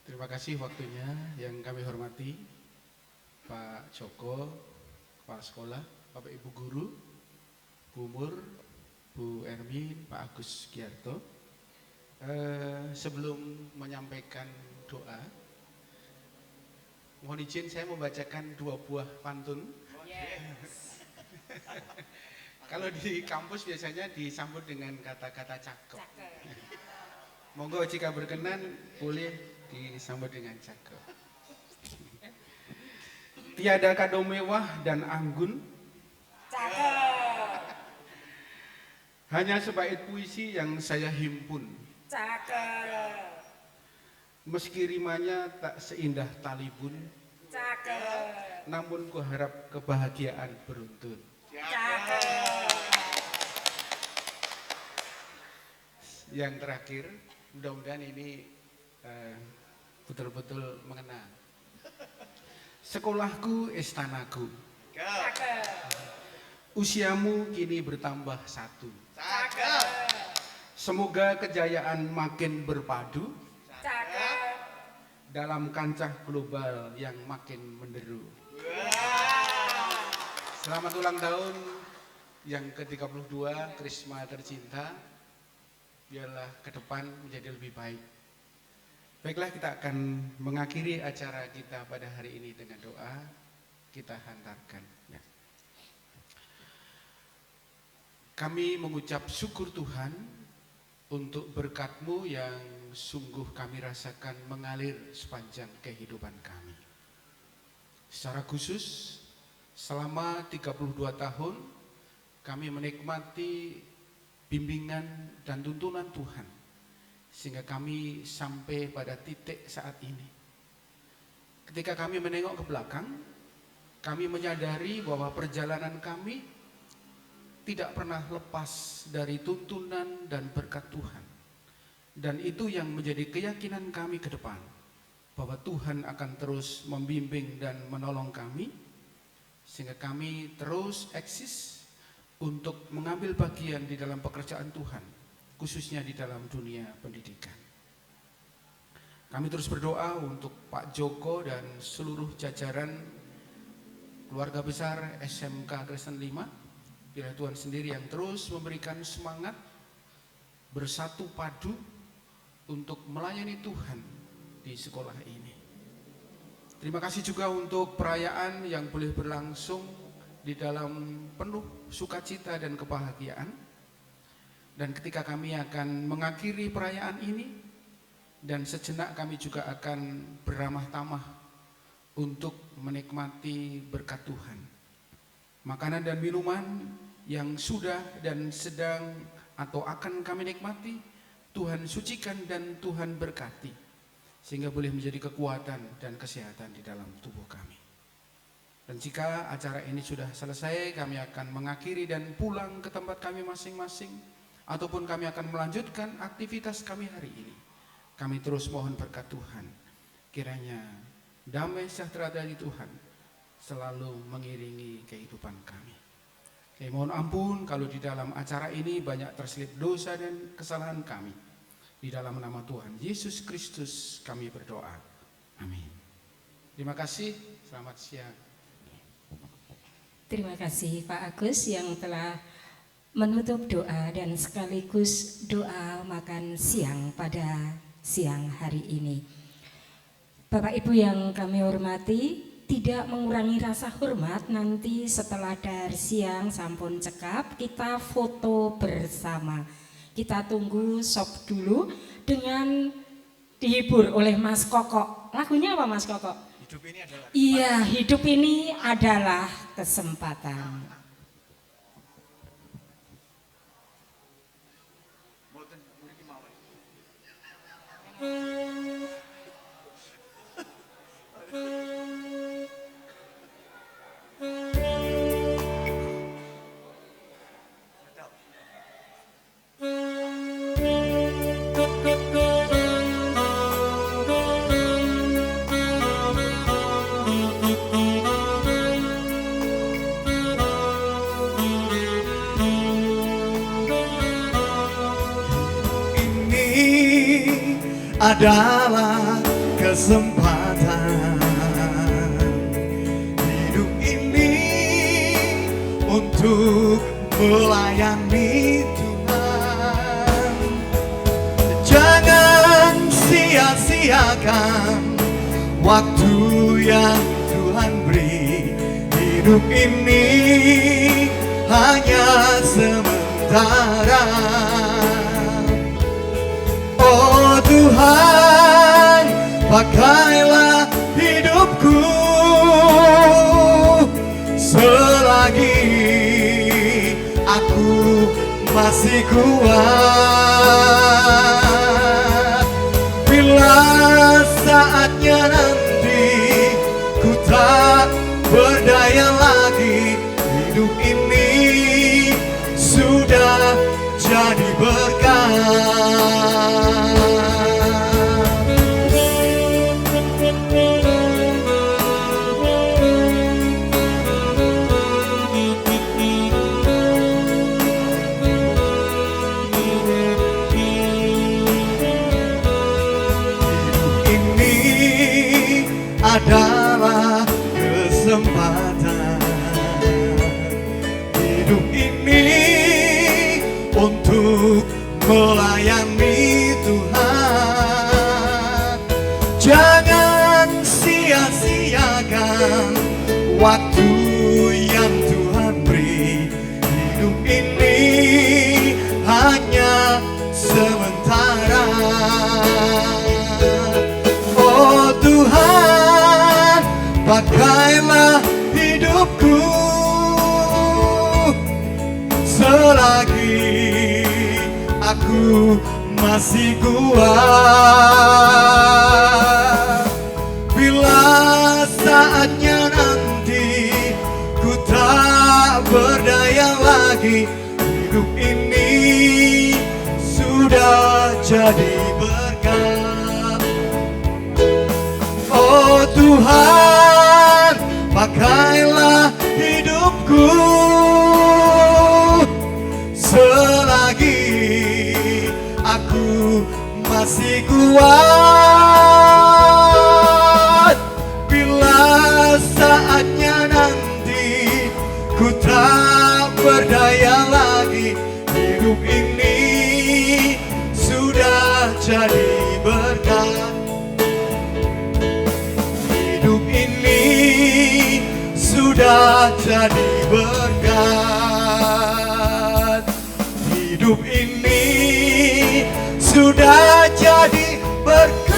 Terima kasih waktunya yang kami hormati Pak Joko, Kepala Sekolah, Bapak Ibu Guru, Bu Mur, Bu Ermin, Pak Agus Giarto. Sebelum menyampaikan doa, mohon izin saya membacakan 2 buah pantun. Yes. Kalau di kampus biasanya disambut dengan kata-kata cakep. Monggo jika berkenan boleh disambut dengan cakep. Tiada kado mewah dan anggun, Cakep. hanya sebaik puisi yang saya himpun. Cakep. Meski rimanya tak seindah talibun, Cakep. namun ku harap kebahagiaan beruntun. Cakep. Yang terakhir, mudah-mudahan ini betul-betul mengena. Sekolahku istanaku, Cakep. usiamu kini bertambah 1. Cakep. Semoga kejayaan makin berpadu Cakep. dalam kancah global yang makin menderu. Selamat ulang tahun yang ke-32 Krisma tercinta. Biarlah ke depan menjadi lebih baik. Baiklah, kita akan mengakhiri acara kita pada hari ini dengan doa. Kita hantarkan. Ya. Kami mengucap syukur Tuhan untuk berkat-Mu yang sungguh kami rasakan mengalir sepanjang kehidupan kami. Secara khusus, selama 32 tahun kami menikmati bimbingan dan tuntunan Tuhan, sehingga kami sampai pada titik saat ini. Ketika kami menengok ke belakang, kami menyadari bahwa perjalanan kami tidak pernah lepas dari tuntunan dan berkat Tuhan. Dan itu yang menjadi keyakinan kami ke depan, bahwa Tuhan akan terus membimbing dan menolong kami, sehingga kami terus eksis untuk mengambil bagian di dalam pekerjaan Tuhan, khususnya di dalam dunia pendidikan. Kami terus berdoa untuk Pak Joko dan seluruh jajaran keluarga besar SMK Kristen 5. Biarlah Tuhan sendiri yang terus memberikan semangat bersatu padu untuk melayani Tuhan di sekolah ini. Terima kasih juga untuk perayaan yang boleh berlangsung di dalam penuh sukacita dan kebahagiaan. Dan ketika kami akan mengakhiri perayaan ini, dan sejenak kami juga akan beramah tamah untuk menikmati berkat Tuhan. Makanan dan minuman yang sudah dan sedang atau akan kami nikmati, Tuhan sucikan dan Tuhan berkati, sehingga boleh menjadi kekuatan dan kesehatan di dalam tubuh kami. Dan jika acara ini sudah selesai, kami akan mengakhiri dan pulang ke tempat kami masing-masing, ataupun kami akan melanjutkan aktivitas kami hari ini. Kami terus mohon berkat Tuhan, kiranya damai sejahtera dari Tuhan selalu mengiringi kehidupan kami. Kami mohon ampun kalau di dalam acara ini banyak terselip dosa dan kesalahan kami. Di dalam nama Tuhan Yesus Kristus kami berdoa. Amin. Terima kasih, selamat siang. Terima kasih Pak Agus yang telah menutup doa dan sekaligus doa makan siang pada siang hari ini. Bapak Ibu yang kami hormati, tidak mengurangi rasa hormat, nanti setelah dahar siang sampun cekap kita foto bersama. Kita tunggu sop dulu dengan dihibur oleh Mas Koko. Lagunya apa Mas Koko? Hidup ini adalah Iya, hidup ini adalah kesempatan. adalah kesempatan. Hidup ini untuk melayani Tuhan. Jangan sia-siakan waktu yang Tuhan beri. Hidup ini hanya sementara. Oh Tuhan, pakailah hidupku selagi aku masih kuat. Bila saatnya nanti ku tak berdaya lagi, hidup ini sudah jadi berkat. Adalah kesempatan. Hidup ini untuk melayani Tuhan. Jangan sia-siakan waktu yang Tuhan beri. Hidup ini hanya sementara. Oh Tuhan, pakailah hidupku selagi aku masih kuat. Bila saatnya nanti ku tak berdaya lagi, hidup ini sudah jadi berkat. Oh Tuhan, pakailah hidupku selagi aku masih kuat. Bila saatnya nanti ku tak berdaya lagi, hidup ini sudah jadi berkat. Hidup ini sudah jadi berkat. Hidup ini sudah jadi berkat.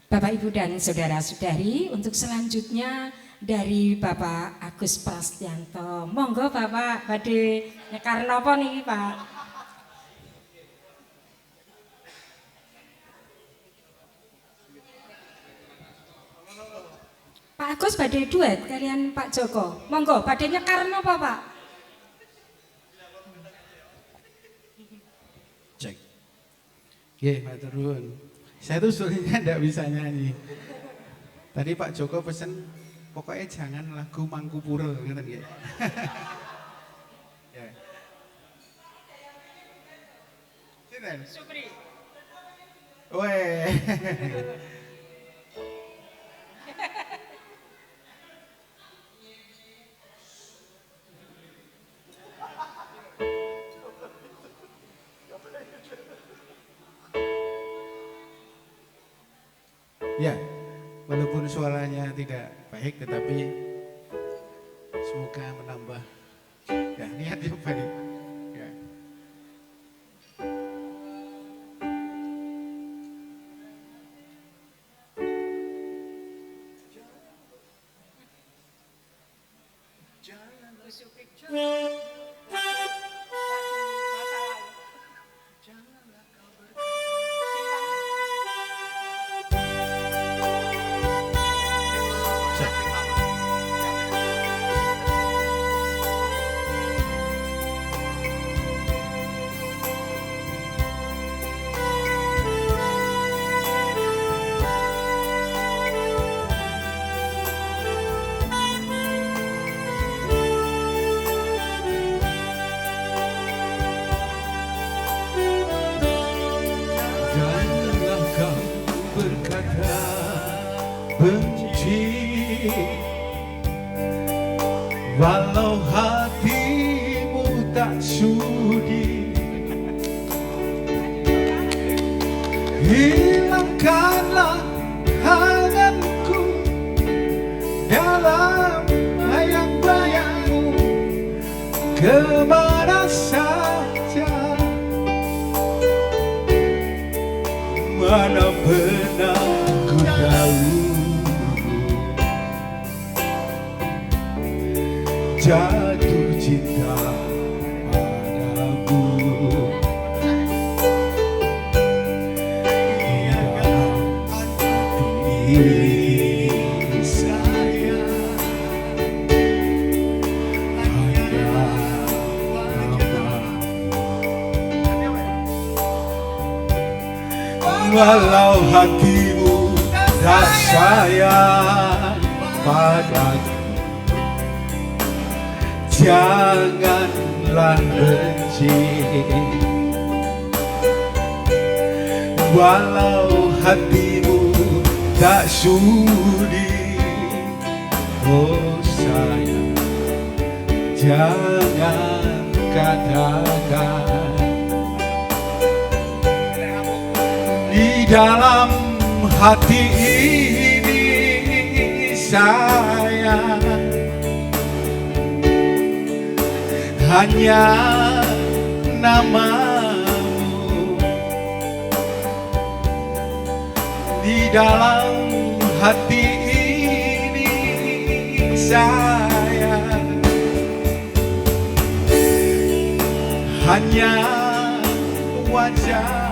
Bapak, Ibu, dan saudara-saudari, untuk selanjutnya dari Bapak Agus Prastianto. Monggo Bapak, badhe nyekar napa niki, Pak? Pak Agus badhe duet kalian Pak Joko. Monggo badhe nyekar napa, Pak? Cek. Nggih, matur nuwun. Saya tuh sebenarnya enggak bisa nyanyi. Tadi Pak Joko pesen pokoknya jangan lagu Mangkupura ngoten nggih. Ya. Sinten? Supri. Weh. Ya, walaupun suaranya tidak baik, tetapi semoga menambah ya niat yang baik. Ya. walau hatimu tak sudi, hilangkanlah hangatku dalam bayang-bayangmu, kemana saja, mana pernah ku tahu jatuh cinta padamu. Di dalam hati saya hanya namamu. Walau hatimu tak sayang padaku, janganlah benci. Walau hatimu tak sudi, oh sayang, jangan katakan. Di dalam hati ini sayang hanya namamu. Di dalam hati ini sayang hanya wajah.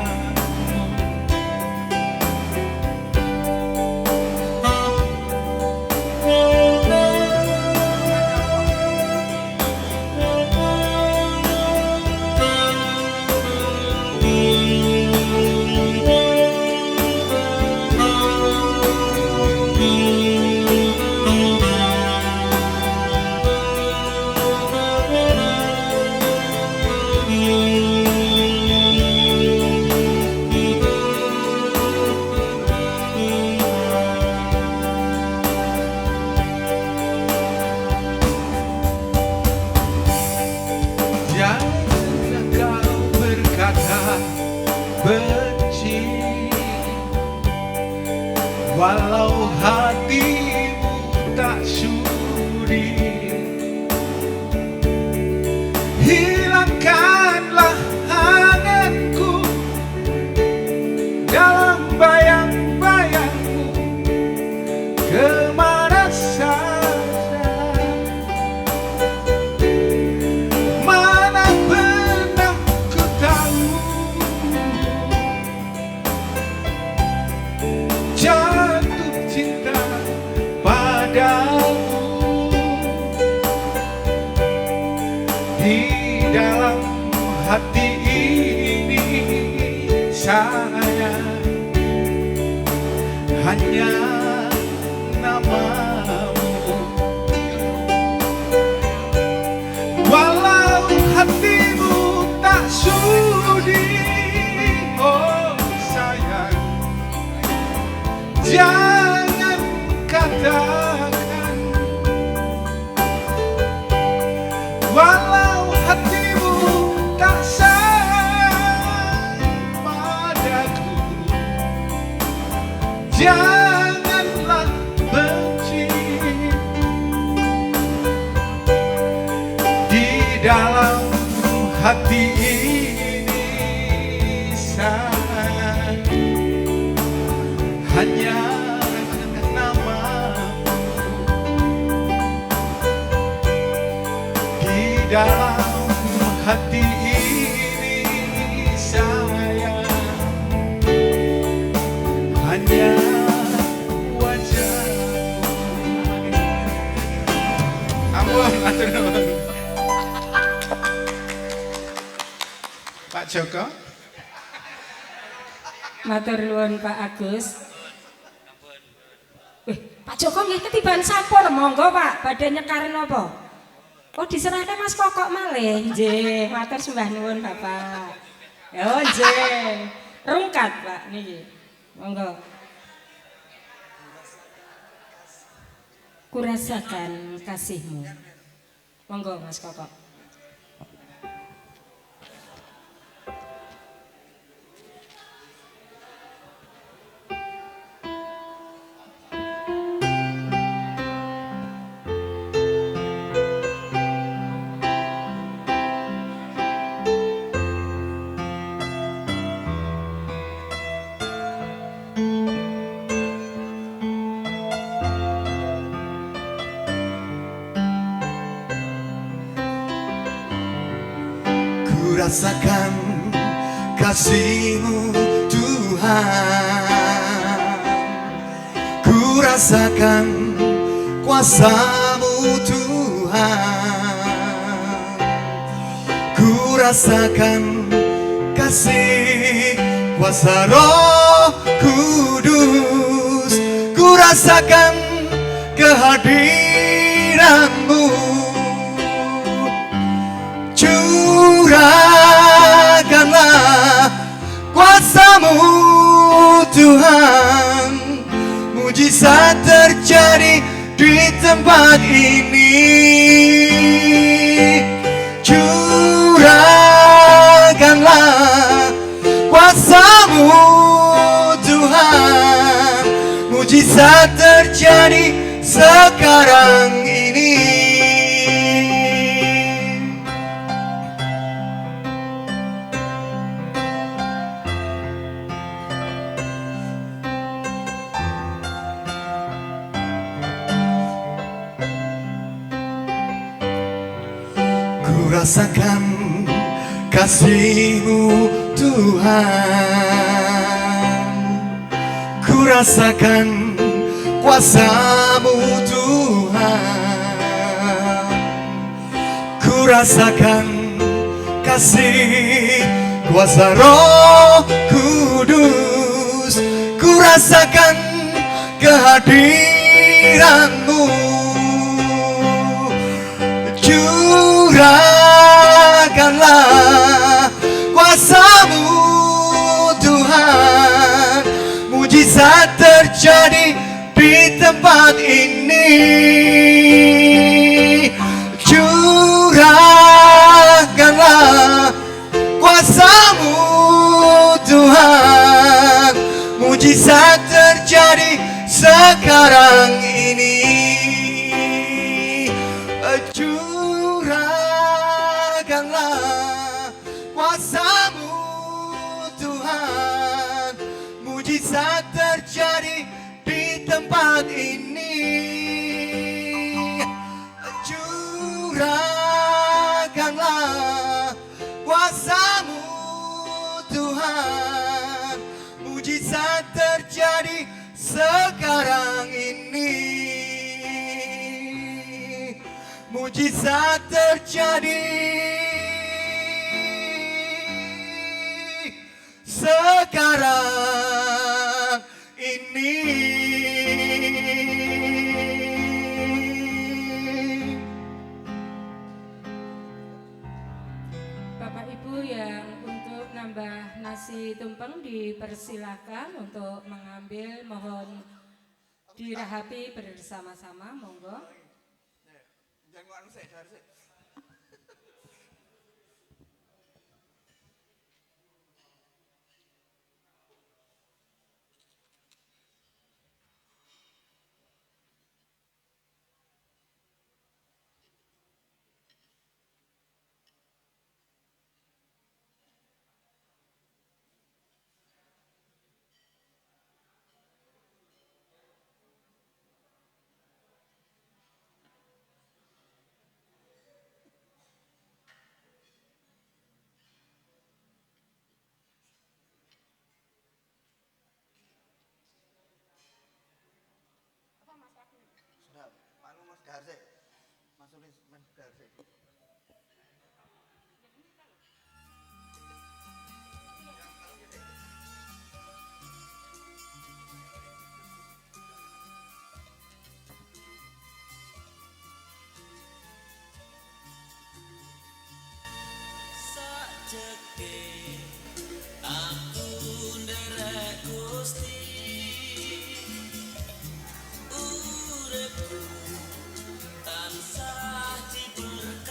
Jangan kau berkata benci, walau hatimu tak sudi, hilangkanlah hangatku dalam bayang-bayangmu, kemana saja, mana pernah ku tahu jatuh cinta padamu. Di dalam hati ini saya hanya namamu. Walau hatimu tak sudi, oh sayang, jangan katakan. Walau hatimu tak sayang padaku, janganlah benci. Di dalam hati ini sayang hanya namamu. Di dalam hati ini sayang hanya wajahmu. Ampun, matur nuwun. Pak Joko. Matur nuwun Pak Agus. Pak Joko nggih ketiban sampun, monggo Pak, badhe nyekar napa? Oh diserahkan Mas Kokok malih. Nggih, matur sembah nuwun Bapak. Oh nggih. Rungkat Pak niki. Monggo. Kurasakan kasihmu. Monggo Mas Koko. Rasakan kasih-Mu Tuhan, ku rasakan kuasa-Mu Tuhan, ku rasakan kasih kuasa Roh Kudus, ku rasakan kehadiran-Mu. Curahkanlah kuasa-Mu Tuhan, mujizat terjadi di tempat ini. Curahkanlah kuasa-Mu Tuhan, mujizat terjadi sekarang ini. Rasakan kasih-Mu Tuhan, ku rasakan kuasa-Mu Tuhan, ku rasakan kasih kuasa Roh Kudus, ku rasakan kehadiran-Mu. Curahkanlah kuasa-Mu Tuhan, mujizat terjadi di tempat ini. Curahkanlah kuasa-Mu Tuhan, mujizat terjadi sekarang ini. Curahkanlah kuasa-Mu Tuhan, mujizat terjadi di tempat ini. Curahkanlah kuasa-Mu Tuhan, mujizat terjadi sekarang ini. Mujizat terjadi sekarang ini. Bapak Ibu yang untuk nambah nasi tumpeng dipersilakan untuk mengambil, mohon dirahapi bersama-sama, monggo. Aku nderek Gusti, uripku tansah diberkati.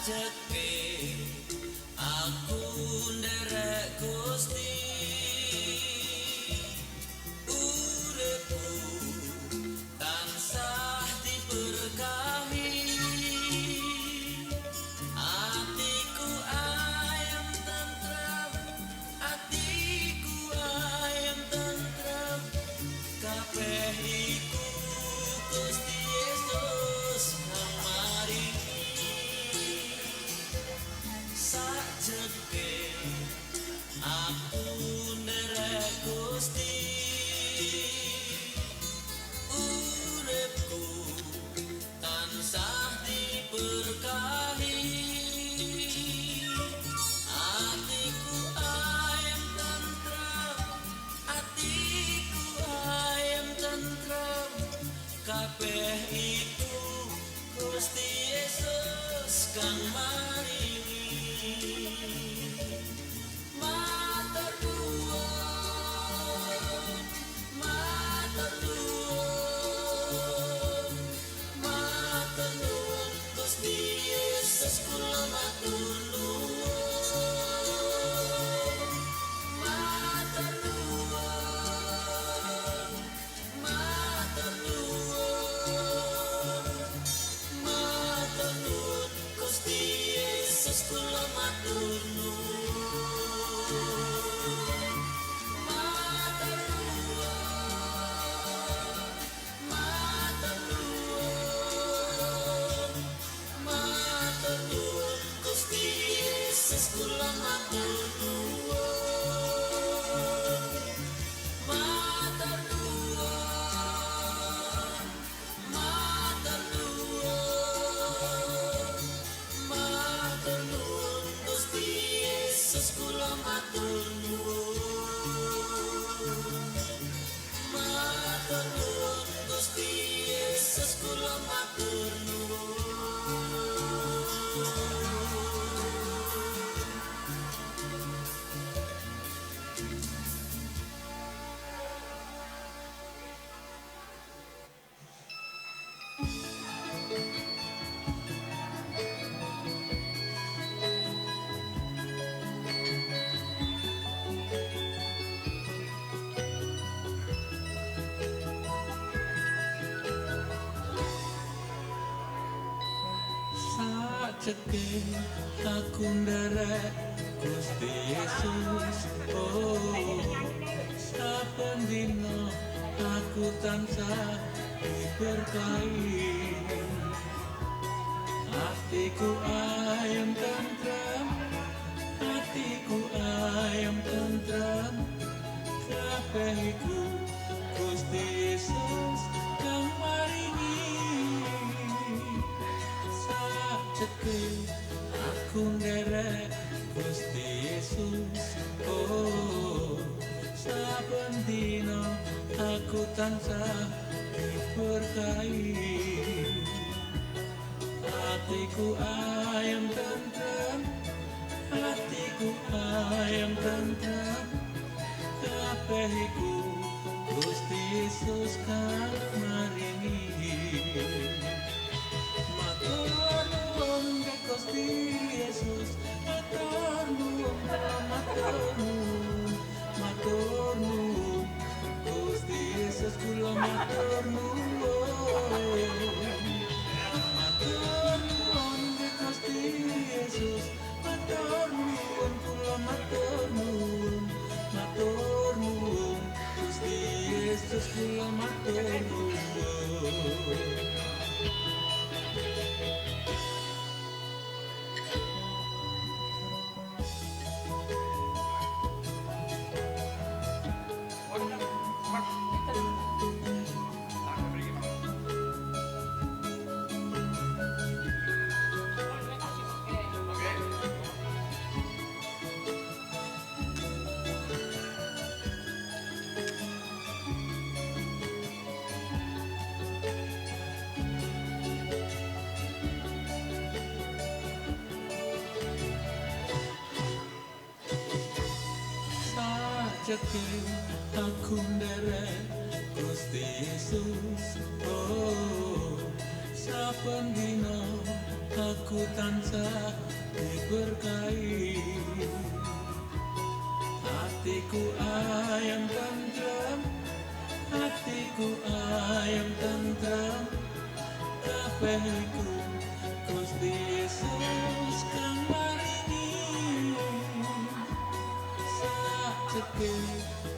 sajeke aku nderek Gusti uripku tansah diberkahi atiku ayam tentrem atiku ayam tentrem kabeh iku Gusti Yesus nang maringi sajeke aku nderek Gusti uripku tansah diberkahi atiku ayam tentrem atiku ayam tentrem kabeh iku Gusti Yesus kang maringi matur nuwun matur nuwun matur nuwun Gusti Yesus kula matur nuwun matur nuwun matur nuwun matur nuwun Gusti Yesus kula matur nuwun matur nuwun matur nuwun matur nuwun Gusti Yesus kula matur nuwun matur nuwun matur nuwun matur nuwun Gusti Yesus kula matur nuwun matur nuwun Gusti Yesus kula matur nuwun sajeke aku nderek Gusti Yesus oh saben dina aku tansah diberkahi atiku ayam tentrem atiku ayam tentrem kabeh iku Gusti Yesus kang maringi sajeke aku nderek Gusti Yesus oh saben dina aku tansah diberkahi atiku ayam tentrem atiku ayam tentrem kabeh iku Gusti Yesus kang maringi matur nuwun Gusti Yesus matur nuwun matur nuwun Gusti Yesus kula matur nuwun matur nuwun Gusti Yesus matur nuwun kula matur nuwun Gusti Yesus kula matur nuwun sajeke aku nderek Gusti Yesus oh saben dina aku tansah diberkahi. Hatiku ayam tentram, hatiku ayam tentram, kabehku Gusti Yesus kang maringi. Saatke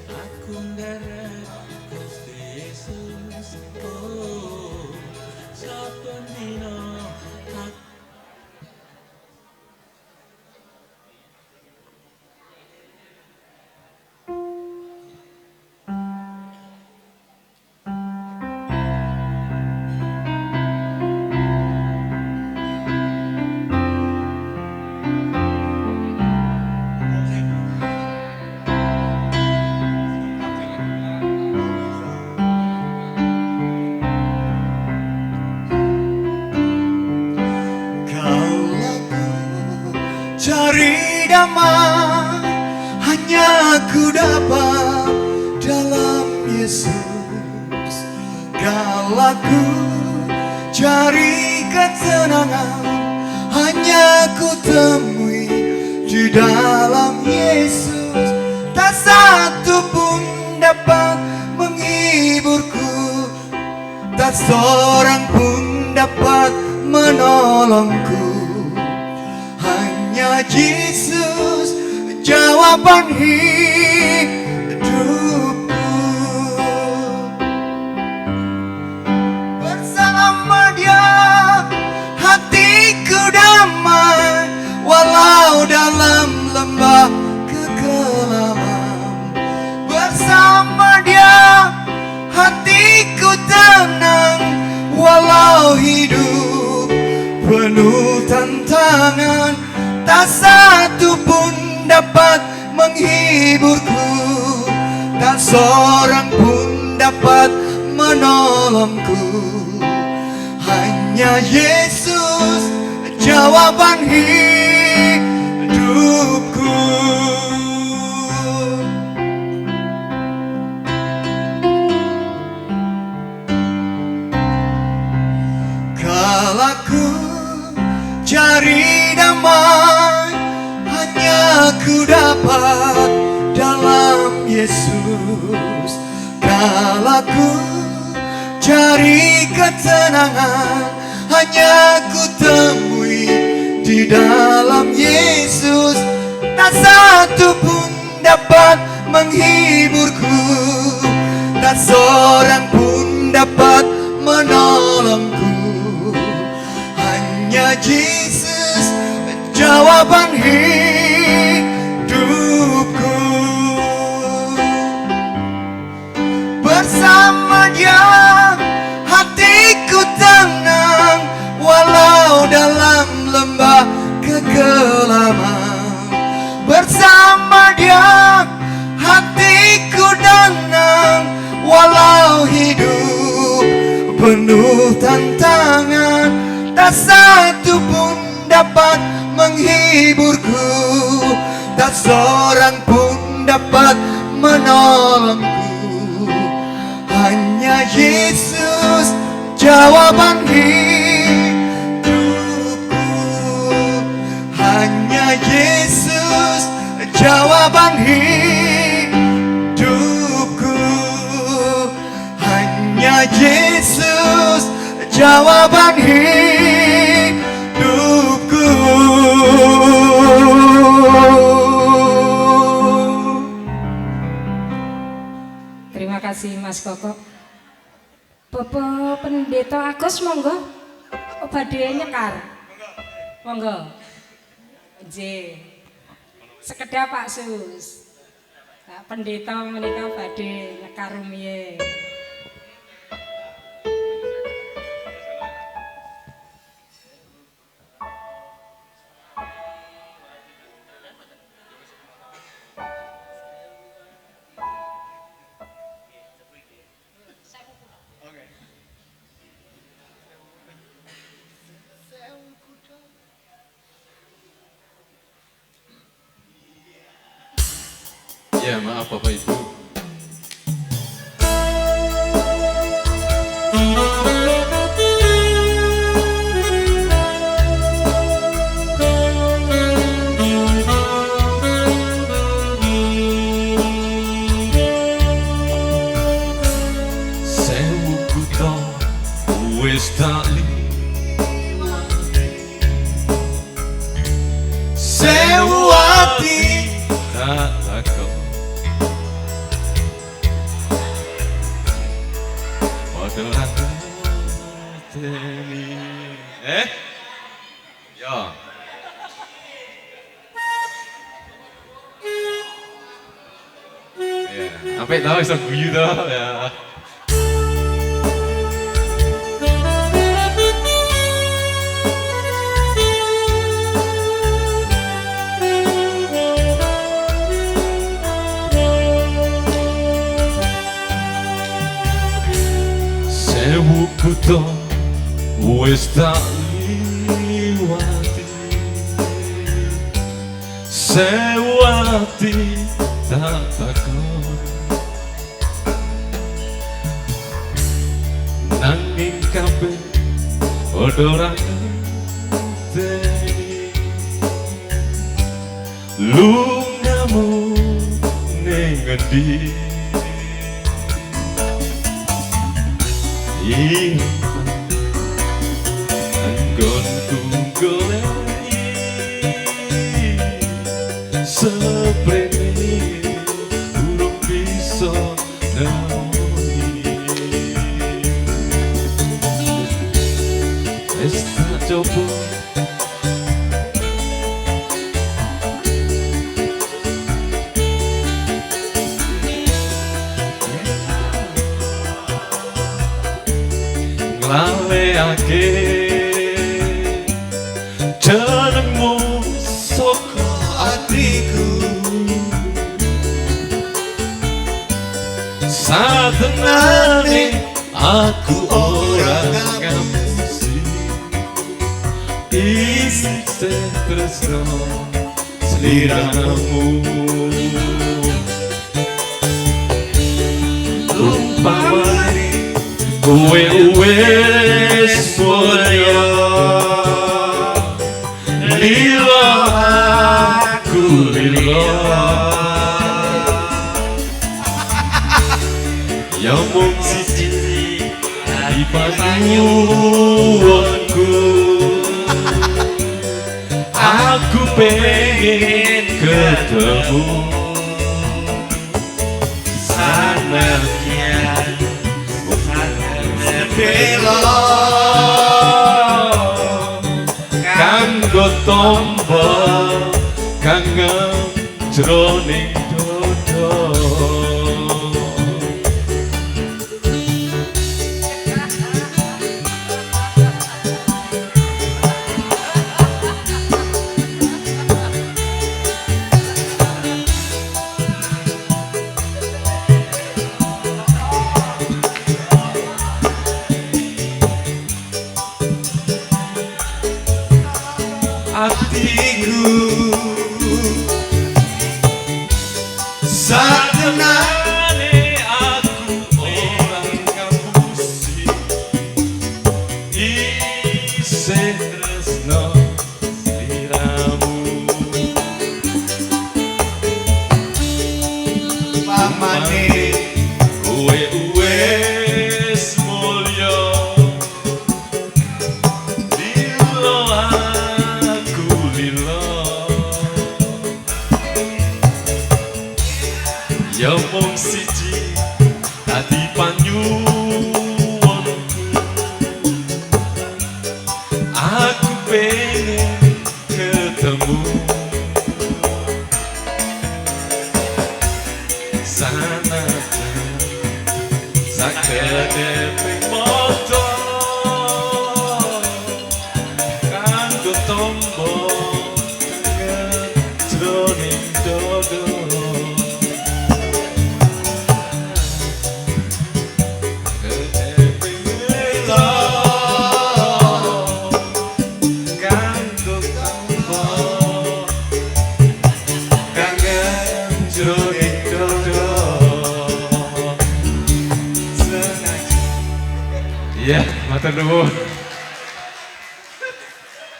aku nderek Gusti Yesus, oh saben dina aku cari damai hanya ku dapat dalam Yesus. Kalau ku cari ketenangan hanya ku temui di dalam Yesus. Tak satu pun dapat menghiburku, tak seorang pun dapat menolongku. Hanya Yesus jawaban hidupku. Bersama Dia hatiku damai, walau dalam lembah kekelaman. Bersama Dia hatiku tenang, walau hidup penuh tantangan. Tak satu pun dapat menghiburku, tak seorang pun dapat menolongku. Hanya Yesus jawaban hidupku. Kalau ku cari damai hanya ku dapat dalam Yesus. Kalau ku cari ketenangan hanya ku temui di dalam Yesus. Tak satu pun dapat menghiburku, tak seorang pun dapat menolongku. Hanya Yesus jawaban hidupku. Bersama Dia hatiku tenang, walau dalam lembah kekelaman. Bersama Dia hatiku tenang, walau hidup penuh tantangan. Tak satu pun dapat menghiburku, tak seorang pun dapat menolongku. Hanya Yesus jawaban hidupku. Hanya Yesus jawaban hidupku. Hanya Yesus jawaban hidupku. Terima kasih Mas Koko. Bapak Pendeta Agus monggo badhe nyekar. Monggo. Nggih. Sekedap Pak Sus. Pak Pendeta menika badhe nyekar rumiyin. Ya maaf Bapak Ibu. tak sewu ati tak takut pada hati ya sampai tahu bisa guyu dah ya. Sewu kuto wis tak liwati, sewu ati tak takon, nanging kabeh padha ora ngerteni lungamu ning ngendi. Anggonku goleki seprene urung bisa nemoni, wis tak coba nglalekake jenengmu saka atiku, satenane aku ora ngapusi isi tresno sliramu. Umpamane kowe wis mulya lila aku lila, ya mung siji di panyuwunku, aku pengen ketemu sanadyan bela kanggo tombo kangen jroning dodo. Atiku satenane aku orang ngapusi isih tresno sliramu. Pamane kowe wis mulya ya mung siji dadi panyuwunku, aku pengen ketemu sanajan sakedhep moto kanggo tombo kangen jroning dodo. Ya, matur nuwun.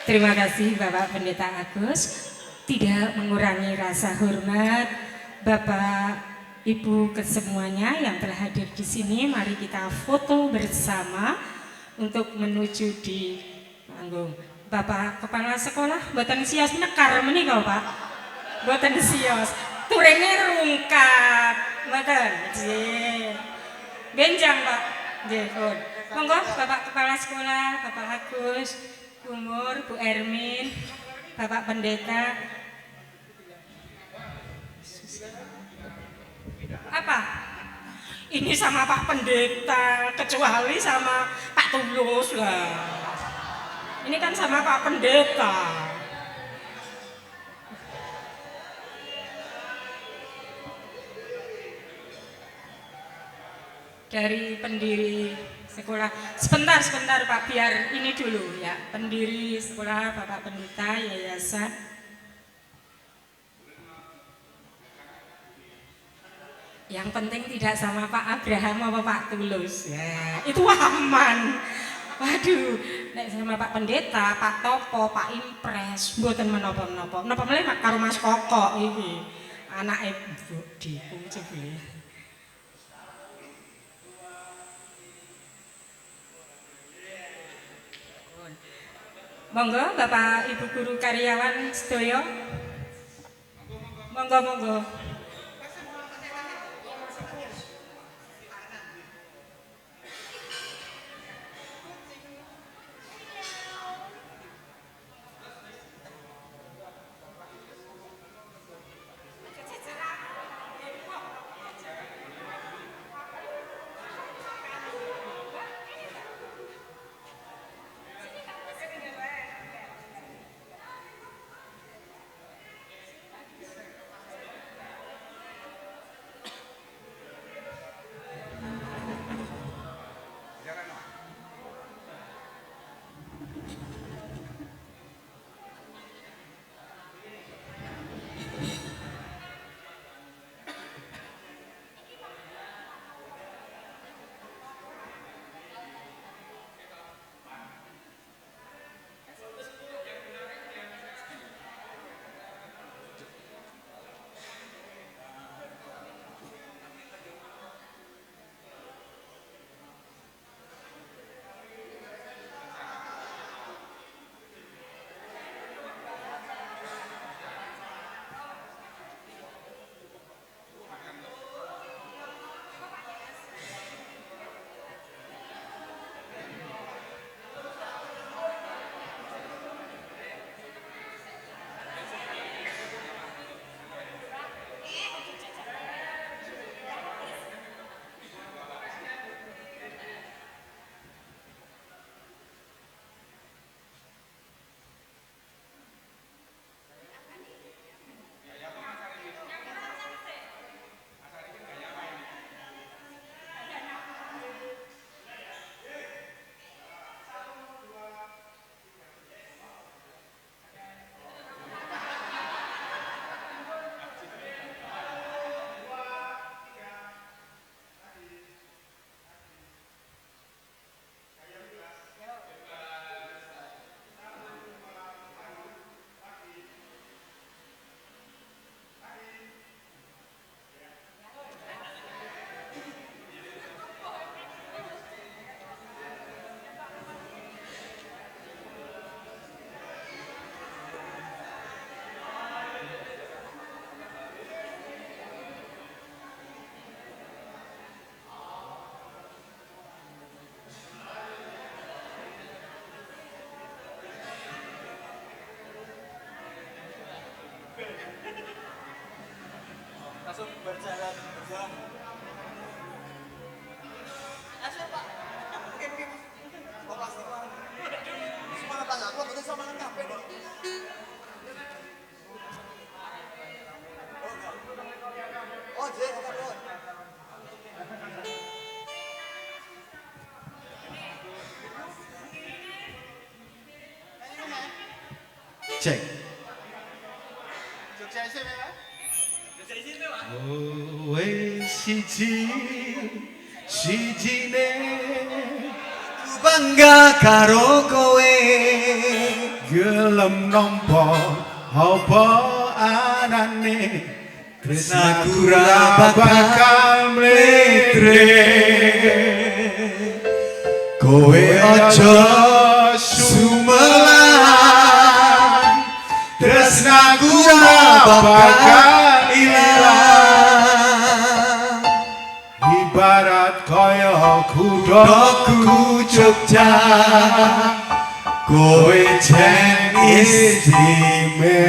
Terima kasih Bapak Pendeta Agus. Tidak mengurangi rasa hormat Bapak Ibu kesemuanya yang telah hadir di sini. Mari kita foto bersama untuk menuju di panggung. Bapak Kepala Sekolah mboten sios nekar menika Pak. Mboten sios. Turene rungkat. Mboten. Nggih. Benjang Pak. Nggih, pun. Monggo Bapak Kepala Sekolah, Bapak Agus, Umur, Bu Ermin, Bapak Pendeta. Apa? Ini sama Pak Pendeta, kecuali sama Pak Tulus lah. Ini kan sama Pak Pendeta. Dari pendiri sekolah, sebentar Pak, biar ini dulu ya. Pendiri sekolah Bapak Pendeta Yayasan. Yang penting tidak sama Pak Abraham apa Pak Tulus ya, itu aman. Waduh, nek sama Pak Pendeta, Pak Topo, Pak Impres, mboten menapa-menapa. Napa meneh karo Mas Koko iki. Anake Bu Diku jebule. Monggo Bapak Ibu guru karyawan sedaya. Monggo. Langsung berjalan. Asal Pak. Mungkin. Oh plastik lah. Semua tangga aku betul sama lengkap ini. Oh, jeh, apa Cek. Sukses ya, Pak. Kowe sijine Ku bangga karo kowe gelem nampa apa anane tresnaku ra bakal mletre kowe aja sumelang, tresnaku ora bakal ilang. Ibarat kaya kudaku Jogja, kowe jen istimewa.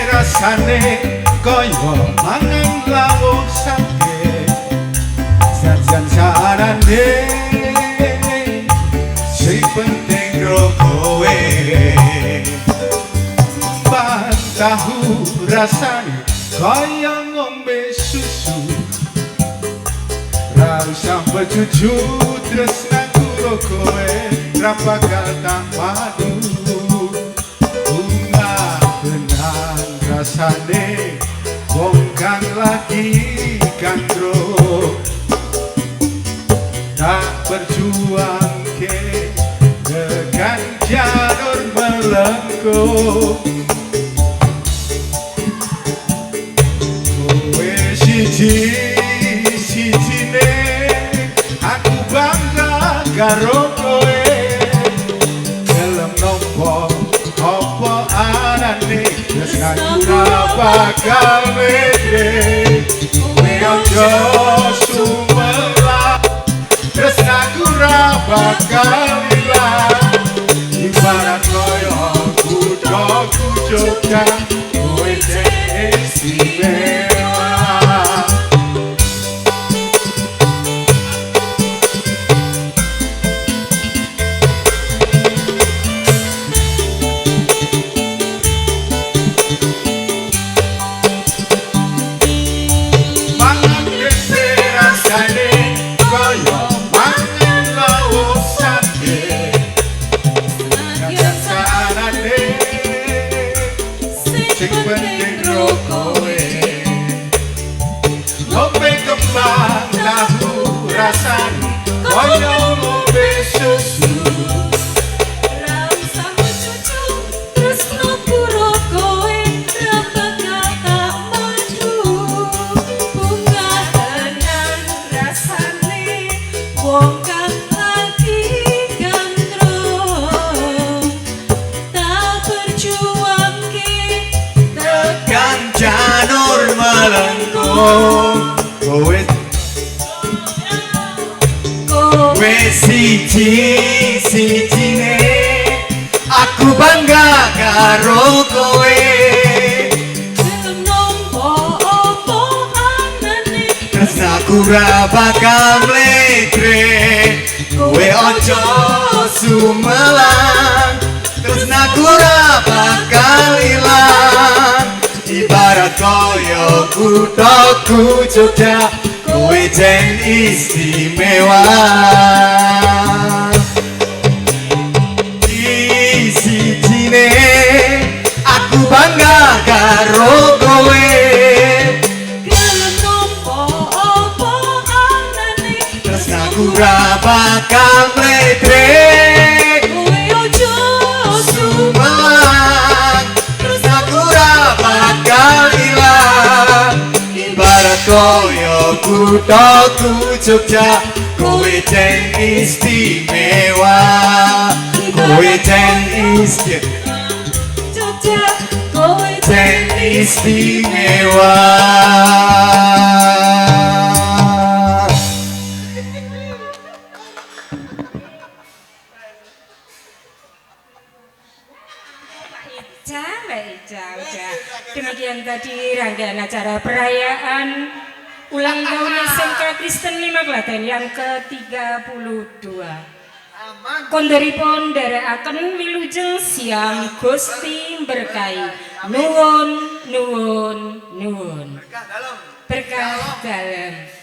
Rasane kaya mangan lawuh sate, sajan sarane sing penting ro kowe. Pan tahu rasane kaya ngombe susu, ra usah becucu tresnaku ro kowe, ra bakal tak padu. Rasane wong kang lagi gandrung, tak berjuang ke dengan jalur melengkung. Kowe siji-sijine aku bangga karo kowe, gelem nampa apa anane tresnaku ora bakal mede. Kowe aja sumelang, tresnaku ora bakal ilang. Ibarat kaya kudaku Jogja, kowe jen istimewa. Rasane kaya ngombe susu, ra usah cucu tresnaku ro kowe, ra bakal tak maju. Bunga tenan rasane wong kang lagi gandrung, tak berjuangke tekan janur melengkung. Kowe siji-sijine aku bangga karo kowe, gelem nampa apa anane tresnaku ora bakal mledre. Kowe aja sumelang, tresnaku ora bakal ilang. Ibarat kaya kudaku Jogja, kowe jen istimewa. Sijine aku bangga karo kowe, gelem nampa apa anane tresnaku ora bakal mledre. kowe aja Sumelang, tresnaku ora bakal ilang. Ibarat kaya kudaku Jogja, kowe jen istimewa. Kowe jen istimewa. Jogja, kowe jen istimewa. Udah. Demikian tadi rangkaian acara perayaan ulang tahun SMK Kristen 5 Klaten yang ke-32. Kondoripun nderekaken wilujeng siang Gusti berkahi. Nuwun. Berkah dalem.